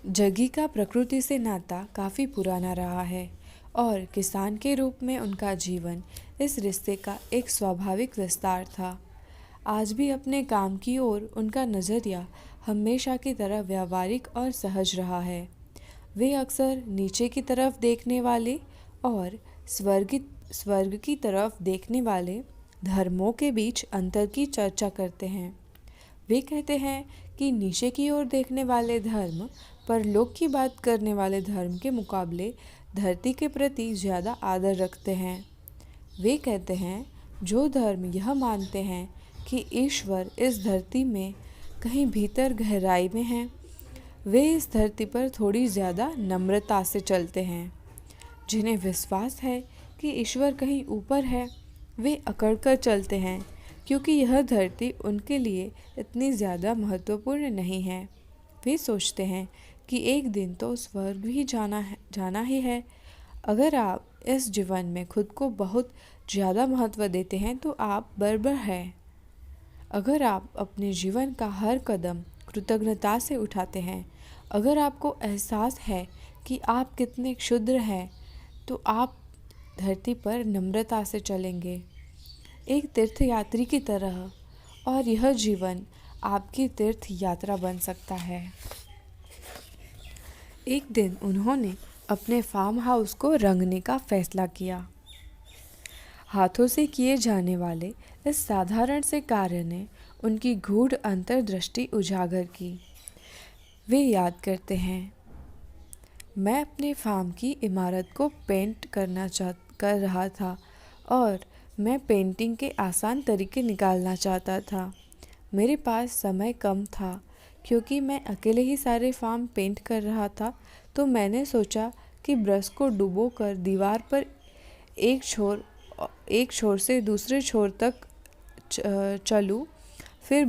जग्गी का प्रकृति से नाता काफ़ी पुराना रहा है और किसान के रूप में उनका जीवन इस रिश्ते का एक स्वाभाविक विस्तार था। आज भी अपने काम की ओर उनका नज़रिया हमेशा की तरह व्यावहारिक और सहज रहा है। वे अक्सर नीचे की तरफ देखने वाले और स्वर्ग की तरफ देखने वाले धर्मों के बीच अंतर की चर्चा करते हैं। वे कहते हैं कि नीचे की ओर देखने वाले धर्म परलोक की बात करने वाले धर्म के मुकाबले धरती के प्रति ज़्यादा आदर रखते हैं। वे कहते हैं जो धर्म यह मानते हैं कि ईश्वर इस धरती में कहीं भीतर गहराई में है, वे इस धरती पर थोड़ी ज़्यादा नम्रता से चलते हैं। जिन्हें विश्वास है कि ईश्वर कहीं ऊपर है, वे अकड़ कर चलते हैं क्योंकि यह धरती उनके लिए इतनी ज़्यादा महत्वपूर्ण नहीं है। वे सोचते हैं कि एक दिन तो स्वर्ग भी जाना ही है। अगर आप इस जीवन में खुद को बहुत ज़्यादा महत्व देते हैं तो आप बर्बर हैं। अगर आप अपने जीवन का हर कदम कृतज्ञता से उठाते हैं, अगर आपको एहसास है कि आप कितने क्षुद्र हैं, तो आप धरती पर नम्रता से चलेंगे, एक तीर्थयात्री की तरह, और यह जीवन आपकी तीर्थ यात्रा बन सकता है। एक दिन उन्होंने अपने फार्म हाउस को रंगने का फैसला किया। हाथों से किए जाने वाले इस साधारण से कार्य ने उनकी गूढ़ अंतर्दृष्टि उजागर की। वे याद करते हैं, मैं अपने फार्म की इमारत को पेंट कर रहा था और मैं पेंटिंग के आसान तरीके निकालना चाहता था। मेरे पास समय कम था क्योंकि मैं अकेले ही सारे फार्म पेंट कर रहा था, तो मैंने सोचा कि ब्रश को डुबोकर दीवार पर एक छोर से दूसरे छोर तक चलूँ, फिर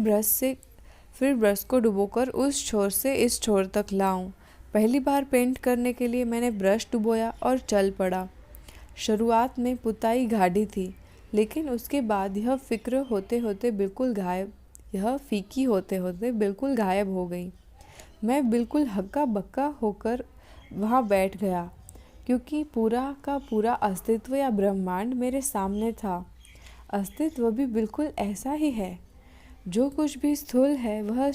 ब्रश को डुबोकर उस छोर से इस छोर तक लाऊं। पहली बार पेंट करने के लिए मैंने ब्रश डुबोया और चल पड़ा। शुरुआत में पुताई गाढ़ी थी, लेकिन उसके बाद यह फीकी होते होते बिल्कुल गायब हो गई। मैं बिल्कुल हक्का बक्का होकर वहाँ बैठ गया क्योंकि पूरा का पूरा अस्तित्व या ब्रह्मांड मेरे सामने था। अस्तित्व भी बिल्कुल ऐसा ही है। जो कुछ भी स्थूल है वह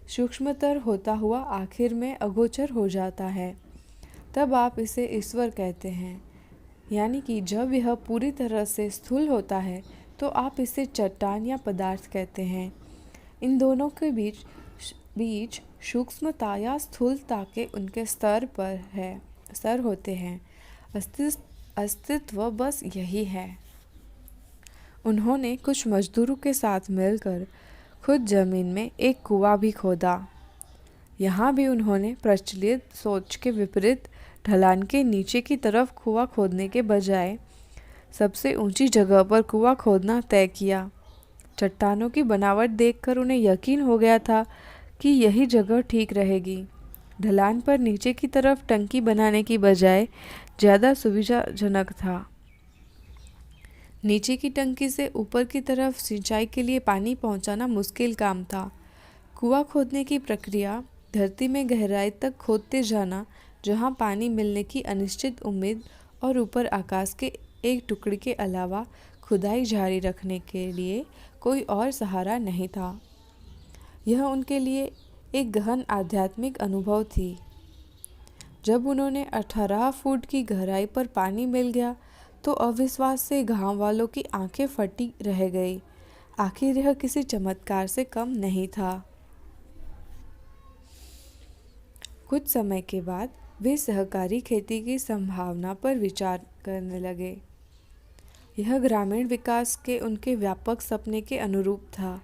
सूक्ष्मतर होता हुआ आखिर में अगोचर हो जाता है। तब आप इसे ईश्वर कहते हैं। यानी कि जब यह पूरी तरह से स्थूल होता है तो आप इसे चट्टान या पदार्थ कहते हैं। इन दोनों के बीच सूक्ष्मता या स्थूलता के उनके स्तर होते हैं। अस्तित्व बस यही है। उन्होंने कुछ मजदूरों के साथ मिलकर खुद जमीन में एक कुआं भी खोदा। यहाँ भी उन्होंने प्रचलित सोच के विपरीत ढलान के नीचे की तरफ कुआं खोदने के बजाय सबसे ऊंची जगह पर कुआं खोदना तय किया। चट्टानों की बनावट देखकर उन्हें यकीन हो गया था कि यही जगह ठीक रहेगी। ढलान पर नीचे की तरफ टंकी बनाने की बजाय ज़्यादा सुविधाजनक था। नीचे की टंकी से ऊपर की तरफ सिंचाई के लिए पानी पहुंचाना मुश्किल काम था। कुआं खोदने की प्रक्रिया धरती में गहराई तक खोदते जाना, जहां पानी मिलने की अनिश्चित उम्मीद और ऊपर आकाश के एक टुकड़े के अलावा खुदाई जारी रखने के लिए कोई और सहारा नहीं था। यह उनके लिए एक गहन आध्यात्मिक अनुभव थी। जब उन्होंने 18 फुट की गहराई पर पानी मिल गया तो अविश्वास से गांव वालों की आंखें फटी रह गई। आखिर यह किसी चमत्कार से कम नहीं था। कुछ समय के बाद वे सहकारी खेती की संभावना पर विचार करने लगे। यह ग्रामीण विकास के उनके व्यापक सपने के अनुरूप था।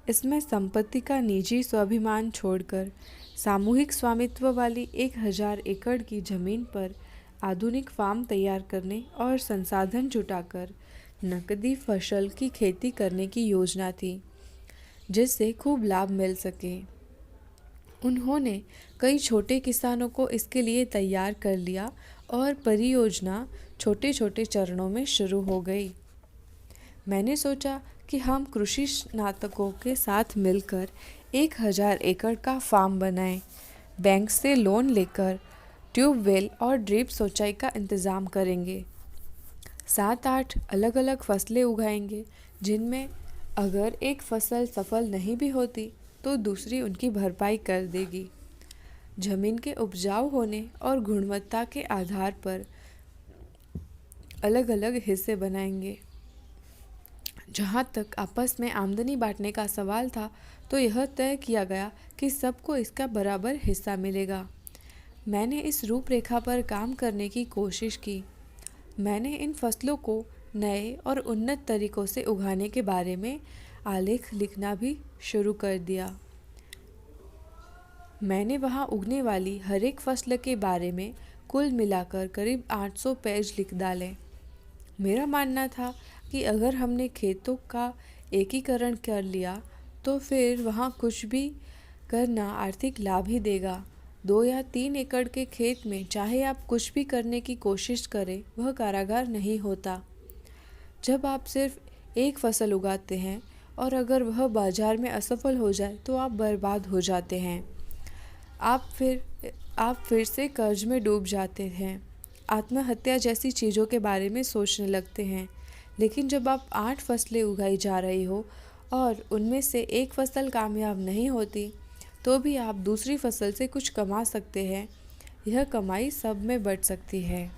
इसमें संपत्ति का निजी स्वाभिमान छोड़कर सामूहिक स्वामित्व वाली 1000 एकड़ की जमीन पर आधुनिक फार्म तैयार करने और संसाधन जुटाकर नकदी फसल की खेती करने की योजना थी, जिससे खूब लाभ मिल सके। उन्होंने कई छोटे किसानों को इसके लिए तैयार कर लिया और परियोजना छोटे छोटे चरणों में शुरू हो गई। मैंने सोचा कि हम कृषि स्नातकों के साथ मिलकर 1000 एकड़ का फार्म बनाएं, बैंक से लोन लेकर ट्यूबवेल और ड्रिप सिंचाई का इंतज़ाम करेंगे। 7-8 अलग अलग फसलें उगाएंगे, जिनमें अगर एक फसल सफल नहीं भी होती तो दूसरी उनकी भरपाई कर देगी। जमीन के उपजाऊ होने और गुणवत्ता के आधार पर अलग अलग हिस्से बनाएंगे। जहाँ तक आपस में आमदनी बांटने का सवाल था, तो यह तय किया गया कि सबको इसका बराबर हिस्सा मिलेगा। मैंने इस रूपरेखा पर काम करने की कोशिश की। मैंने इन फसलों को नए और उन्नत तरीकों से उगाने के बारे में आलेख लिखना भी शुरू कर दिया। मैंने वहाँ उगने वाली हर एक फसल के बारे में कुल मिलाकर करीब 800 पेज लिख डाले। मेरा मानना था कि अगर हमने खेतों का एकीकरण कर लिया तो फिर वहाँ कुछ भी करना आर्थिक लाभ ही देगा। 2 या 3 एकड़ के खेत में चाहे आप कुछ भी करने की कोशिश करें, वह कारागार नहीं होता। जब आप सिर्फ एक फसल उगाते हैं और अगर वह बाजार में असफल हो जाए तो आप बर्बाद हो जाते हैं। आप फिर से कर्ज में डूब जाते हैं, आत्महत्या जैसी चीज़ों के बारे में सोचने लगते हैं। लेकिन जब आप 8 फसलें उगाई जा रही हो और उनमें से एक फसल कामयाब नहीं होती, तो भी आप दूसरी फसल से कुछ कमा सकते हैं। यह कमाई सब में बँट सकती है।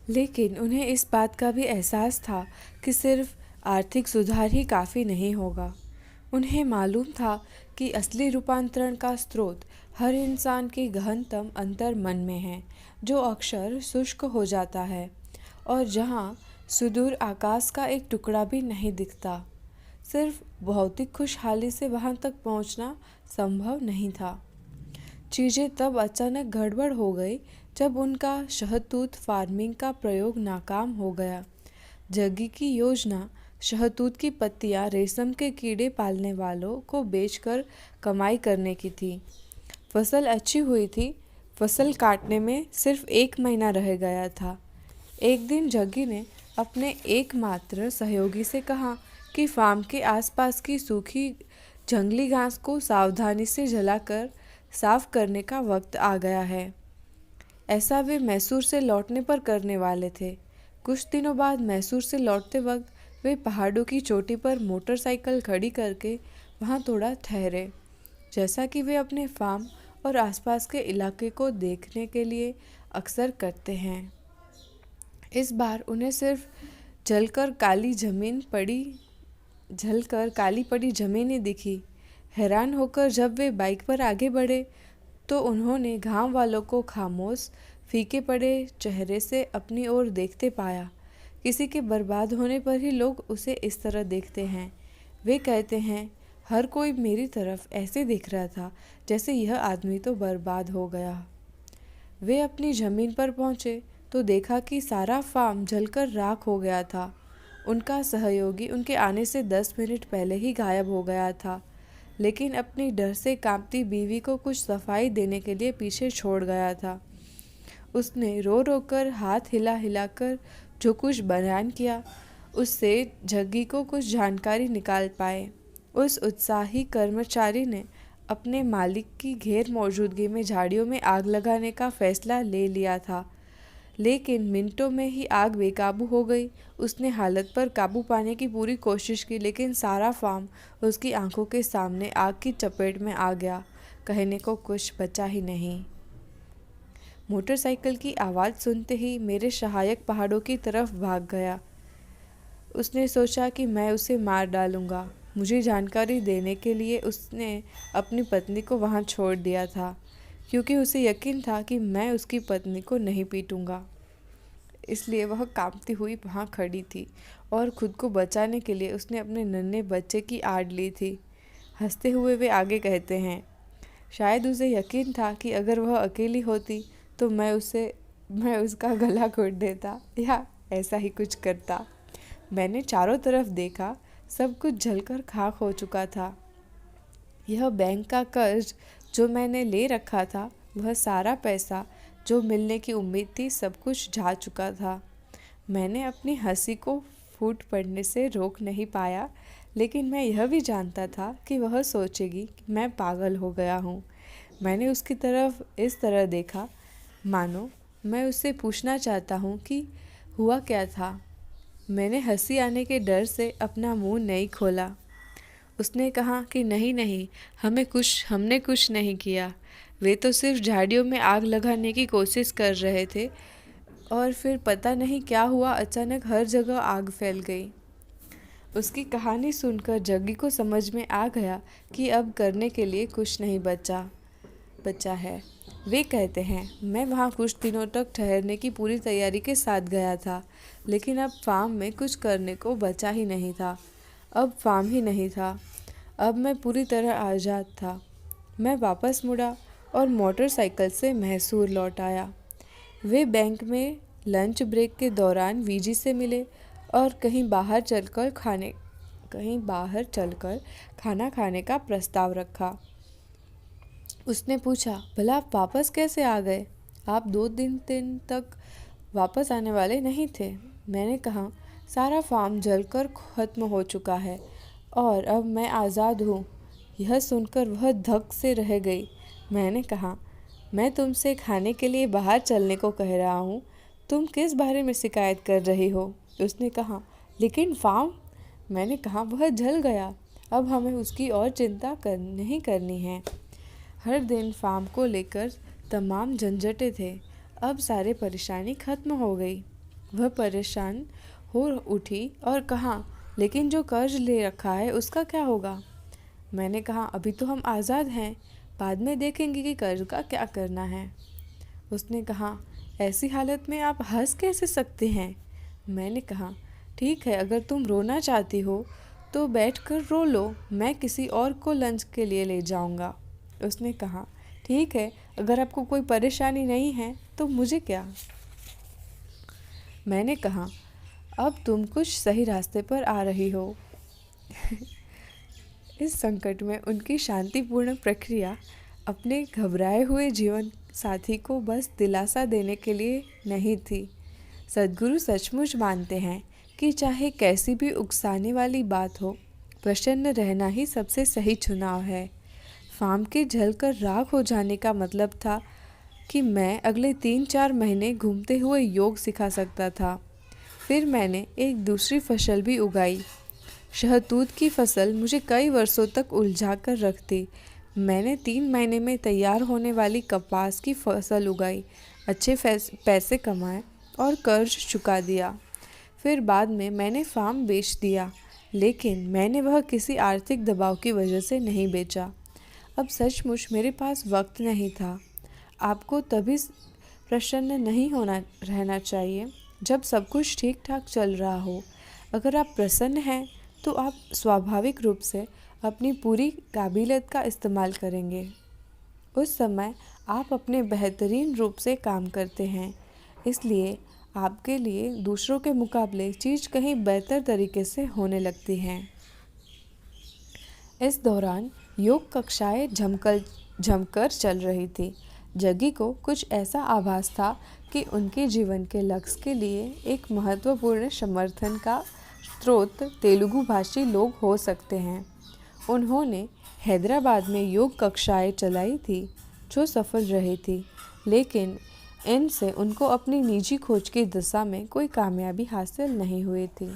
लेकिन उन्हें इस बात का भी एहसास था कि सिर्फ आर्थिक सुधार ही काफ़ी नहीं होगा। उन्हें मालूम था कि असली रूपांतरण का स्रोत हर इंसान के गहनतम अंतर मन में है, जो अक्सर शुष्क हो जाता है और जहाँ सुदूर आकाश का एक टुकड़ा भी नहीं दिखता। सिर्फ भौतिक खुशहाली से वहाँ तक पहुँचना संभव नहीं था। चीज़ें तब अचानक गड़बड़ हो गई जब उनका शहतूत फार्मिंग का प्रयोग नाकाम हो गया। जग्गी की योजना शहतूत की पत्तियां रेशम के कीड़े पालने वालों को बेचकर कमाई करने की थी। फसल अच्छी हुई थी। फसल काटने में सिर्फ 1 महीना रह गया था। एक दिन जग्गी ने अपने एकमात्र सहयोगी से कहा कि फार्म के आसपास की सूखी जंगली घास को सावधानी से जलाकर साफ करने का वक्त आ गया है। ऐसा वे मैसूर से लौटने पर करने वाले थे। कुछ दिनों बाद मैसूर से लौटते वक्त वे पहाड़ों की चोटी पर मोटरसाइकिल खड़ी करके वहाँ थोड़ा ठहरे, जैसा कि वे अपने फार्म और आसपास के इलाके को देखने के लिए अक्सर करते हैं। इस बार उन्हें सिर्फ जलकर काली पड़ी जमीन ही दिखी। हैरान होकर जब वे बाइक पर आगे बढ़े तो उन्होंने गांव वालों को खामोश, फीके पड़े चेहरे से अपनी ओर देखते पाया। किसी के बर्बाद होने पर ही लोग उसे इस तरह देखते हैं। वे कहते हैं, हर कोई मेरी तरफ ऐसे देख रहा था जैसे यह आदमी तो बर्बाद हो गया। वे अपनी ज़मीन पर पहुँचे तो देखा कि सारा फार्म जलकर राख हो गया था। उनका सहयोगी उनके आने से 10 मिनट पहले ही गायब हो गया था, लेकिन अपनी डर से कांपती बीवी को कुछ सफाई देने के लिए पीछे छोड़ गया था। उसने रो रो कर हाथ हिला हिलाकर जो कुछ बयान किया, उससे जग्गी को कुछ जानकारी निकाल पाए। उस उत्साही कर्मचारी ने अपने मालिक की गैर मौजूदगी में झाड़ियों में आग लगाने का फैसला ले लिया था, लेकिन मिनटों में ही आग बेकाबू हो गई। उसने हालत पर काबू पाने की पूरी कोशिश की, लेकिन सारा फार्म उसकी आंखों के सामने आग की चपेट में आ गया। कहने को कुछ बचा ही नहीं। मोटरसाइकिल की आवाज़ सुनते ही मेरे सहायक पहाड़ों की तरफ भाग गया। उसने सोचा कि मैं उसे मार डालूंगा। मुझे जानकारी देने के लिए उसने अपनी पत्नी को वहां छोड़ दिया था, क्योंकि उसे यकीन था कि मैं उसकी पत्नी को नहीं पीटूंगा। इसलिए वह कांपती हुई वहां खड़ी थी और खुद को बचाने के लिए उसने अपने नन्हे बच्चे की आड़ ली थी। हंसते हुए वे आगे कहते हैं, शायद उसे यकीन था कि अगर वह अकेली होती तो मैं उसे मैं उसका गला घोट देता या ऐसा ही कुछ करता। मैंने चारों तरफ देखा, सब कुछ जलकर खाक हो चुका था। यह बैंक का कर्ज जो मैंने ले रखा था, वह सारा पैसा जो मिलने की उम्मीद थी, सब कुछ जा चुका था। मैंने अपनी हंसी को फूट पड़ने से रोक नहीं पाया, लेकिन मैं यह भी जानता था कि वह सोचेगी कि मैं पागल हो गया हूँ। मैंने उसकी तरफ इस तरह देखा मानो मैं उससे पूछना चाहता हूँ कि हुआ क्या था। मैंने हंसी आने के डर से अपना मुंह नहीं खोला। उसने कहा कि नहीं नहीं, हमने कुछ नहीं किया। वे तो सिर्फ झाड़ियों में आग लगाने की कोशिश कर रहे थे और फिर पता नहीं क्या हुआ, अचानक हर जगह आग फैल गई। उसकी कहानी सुनकर जग्गी को समझ में आ गया कि अब करने के लिए कुछ नहीं बचा है। वे कहते हैं, मैं वहाँ कुछ दिनों तक ठहरने की पूरी तैयारी के साथ गया था, लेकिन अब फार्म में कुछ करने को बचा ही नहीं था। अब फार्म ही नहीं था। अब मैं पूरी तरह आज़ाद था। मैं वापस मुड़ा और मोटरसाइकिल से मैसूर लौट आया। वे बैंक में लंच ब्रेक के दौरान वीजी से मिले और कहीं बाहर चलकर खाना खाने का प्रस्ताव रखा। उसने पूछा, भला आप वापस कैसे आ गए? आप 2 दिन तक वापस आने वाले नहीं थे। मैंने कहा, सारा फार्म जलकर खत्म हो चुका है और अब मैं आज़ाद हूँ। यह सुनकर वह धक से रह गई। मैंने कहा, मैं तुमसे खाने के लिए बाहर चलने को कह रहा हूँ, तुम किस बारे में शिकायत कर रही हो? उसने कहा, लेकिन फार्म। मैंने कहा, वह जल गया, अब हमें उसकी और चिंता नहीं करनी है। हर दिन फार्म को लेकर तमाम झंझटें थे, अब सारी परेशानी खत्म हो गई। वह परेशान हो उठी और कहा, लेकिन जो कर्ज ले रखा है उसका क्या होगा? मैंने कहा, अभी तो हम आज़ाद हैं, बाद में देखेंगे कि कर्ज का क्या करना है। उसने कहा, ऐसी हालत में आप हंस कैसे सकते हैं? मैंने कहा, ठीक है, अगर तुम रोना चाहती हो तो बैठकर रो लो, मैं किसी और को लंच के लिए ले जाऊंगा। उसने कहा, ठीक है, अगर आपको कोई परेशानी नहीं है तो मुझे क्या। मैंने कहा, अब तुम कुछ सही रास्ते पर आ रही हो। इस संकट में उनकी शांतिपूर्ण प्रक्रिया अपने घबराए हुए जीवन साथी को बस दिलासा देने के लिए नहीं थी। सद्गुरु सचमुच मानते हैं कि चाहे कैसी भी उकसाने वाली बात हो, प्रसन्न रहना ही सबसे सही चुनाव है। फार्म के जलकर राख हो जाने का मतलब था कि मैं अगले 3-4 महीने घूमते हुए योग सिखा सकता था। फिर मैंने एक दूसरी फसल भी उगाई। शहतूत की फसल मुझे कई वर्षों तक उलझा कर रखती। मैंने 3 महीने में तैयार होने वाली कपास की फसल उगाई, अच्छे पैसे कमाए और कर्ज चुका दिया। फिर बाद में मैंने फार्म बेच दिया, लेकिन मैंने वह किसी आर्थिक दबाव की वजह से नहीं बेचा। अब सचमुच मेरे पास वक्त नहीं था। आपको तभी प्रसन्न नहीं रहना चाहिए जब सब कुछ ठीक ठाक चल रहा हो। अगर आप प्रसन्न हैं तो आप स्वाभाविक रूप से अपनी पूरी काबिलियत का इस्तेमाल करेंगे। उस समय आप अपने बेहतरीन रूप से काम करते हैं, इसलिए आपके लिए दूसरों के मुकाबले चीज़ कहीं बेहतर तरीके से होने लगती हैं। इस दौरान योग कक्षाएं जमकर चल रही थी। जग्गी को कुछ ऐसा आभास था कि उनके जीवन के लक्ष्य के लिए एक महत्वपूर्ण समर्थन का स्रोत तेलुगु भाषी लोग हो सकते हैं। उन्होंने हैदराबाद में योग कक्षाएं चलाई थी जो सफल रही थी, लेकिन इनसे उनको अपनी निजी खोज की दिशा में कोई कामयाबी हासिल नहीं हुई थी।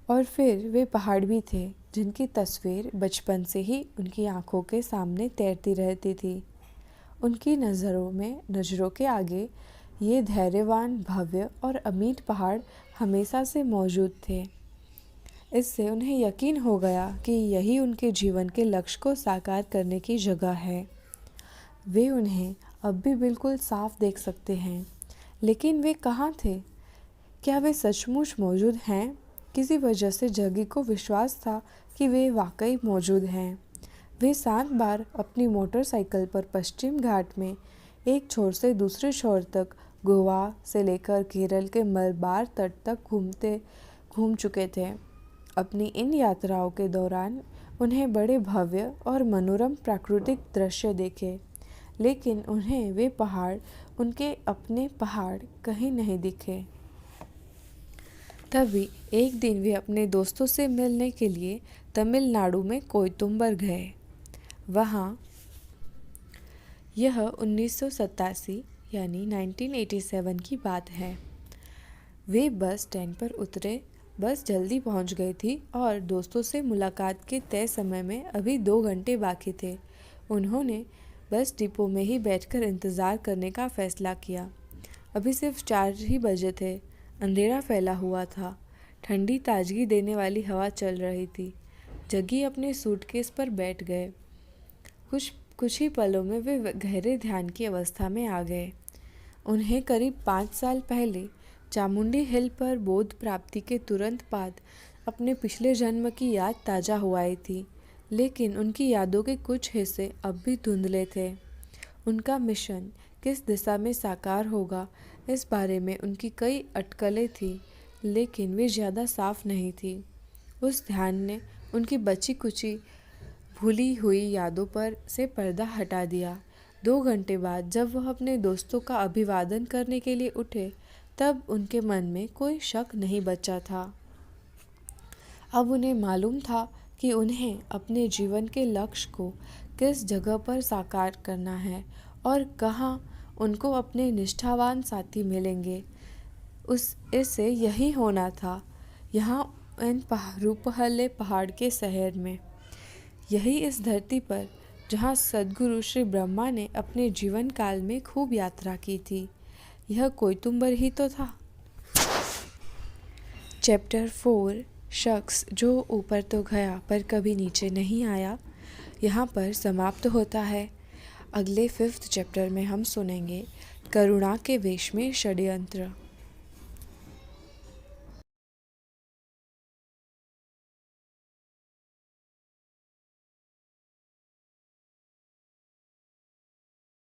और फिर वे पहाड़ भी थे जिनकी तस्वीर बचपन से ही उनकी आंखों के सामने तैरती रहती थी। उनकी नज़रों के आगे ये धैर्यवान, भव्य और अमिट पहाड़ हमेशा से मौजूद थे। इससे उन्हें यकीन हो गया कि यही उनके जीवन के लक्ष्य को साकार करने की जगह है। वे उन्हें अब भी बिल्कुल साफ देख सकते हैं, लेकिन वे कहाँ थे? क्या वे सचमुच मौजूद हैं? किसी वजह से जग्गी को विश्वास था कि वे वाकई मौजूद हैं। वे 7 बार अपनी मोटरसाइकिल पर पश्चिम घाट में एक छोर से दूसरे छोर तक गोवा से लेकर केरल के मलबार तट तक घूम चुके थे। अपनी इन यात्राओं के दौरान उन्हें बड़े भव्य और मनोरम प्राकृतिक दृश्य देखे, लेकिन उन्हें वे पहाड़, उनके अपने पहाड़ कहीं नहीं दिखे। तभी एक दिन वे अपने दोस्तों से मिलने के लिए तमिलनाडु में कोयतुंबर गए। वहाँ यह 1987 यानी 1987 की बात है। वे बस स्टैंड पर उतरे। बस जल्दी पहुंच गई थी और दोस्तों से मुलाकात के तय समय में अभी 2 घंटे बाकी थे। उन्होंने बस डिपो में ही बैठकर इंतज़ार करने का फ़ैसला किया। अभी सिर्फ 4 ही बजे थे। अंधेरा फैला हुआ था। ठंडी ताजगी देने वाली हवा चल रही थी। जग्गी अपने सूटकेस पर बैठ गए। कुछ ही पलों में वे गहरे ध्यान की अवस्था में आ गए। उन्हें करीब 5 साल पहले चामुंडी हिल पर बोध प्राप्ति के तुरंत बाद अपने पिछले जन्म की याद ताज़ा हुई थी, लेकिन उनकी यादों के कुछ हिस्से अब भी धुंधले थे। उनका मिशन किस दिशा में साकार होगा, इस बारे में उनकी कई अटकलें थीं, लेकिन वे ज़्यादा साफ नहीं थी। उस ध्यान ने उनकी बची कुची भूली हुई यादों पर से पर्दा हटा दिया। 2 घंटे बाद जब वह अपने दोस्तों का अभिवादन करने के लिए उठे, तब उनके मन में कोई शक नहीं बचा था। अब उन्हें मालूम था कि उन्हें अपने जीवन के लक्ष्य को किस जगह पर साकार करना है और कहाँ उनको अपने निष्ठावान साथी मिलेंगे। इससे यही होना था, यहाँ इन रूपहले पहाड़ के शहर में, यही इस धरती पर जहाँ सद्गुरु श्री ब्रह्मा ने अपने जीवन काल में खूब यात्रा की थी। यह कोयतुंबर ही तो था। चैप्टर 4 शख्स जो ऊपर तो गया पर कभी नीचे नहीं आया, यहाँ पर समाप्त होता है। अगले 5th चैप्टर में हम सुनेंगे करुणा के वेश में षड्यंत्र।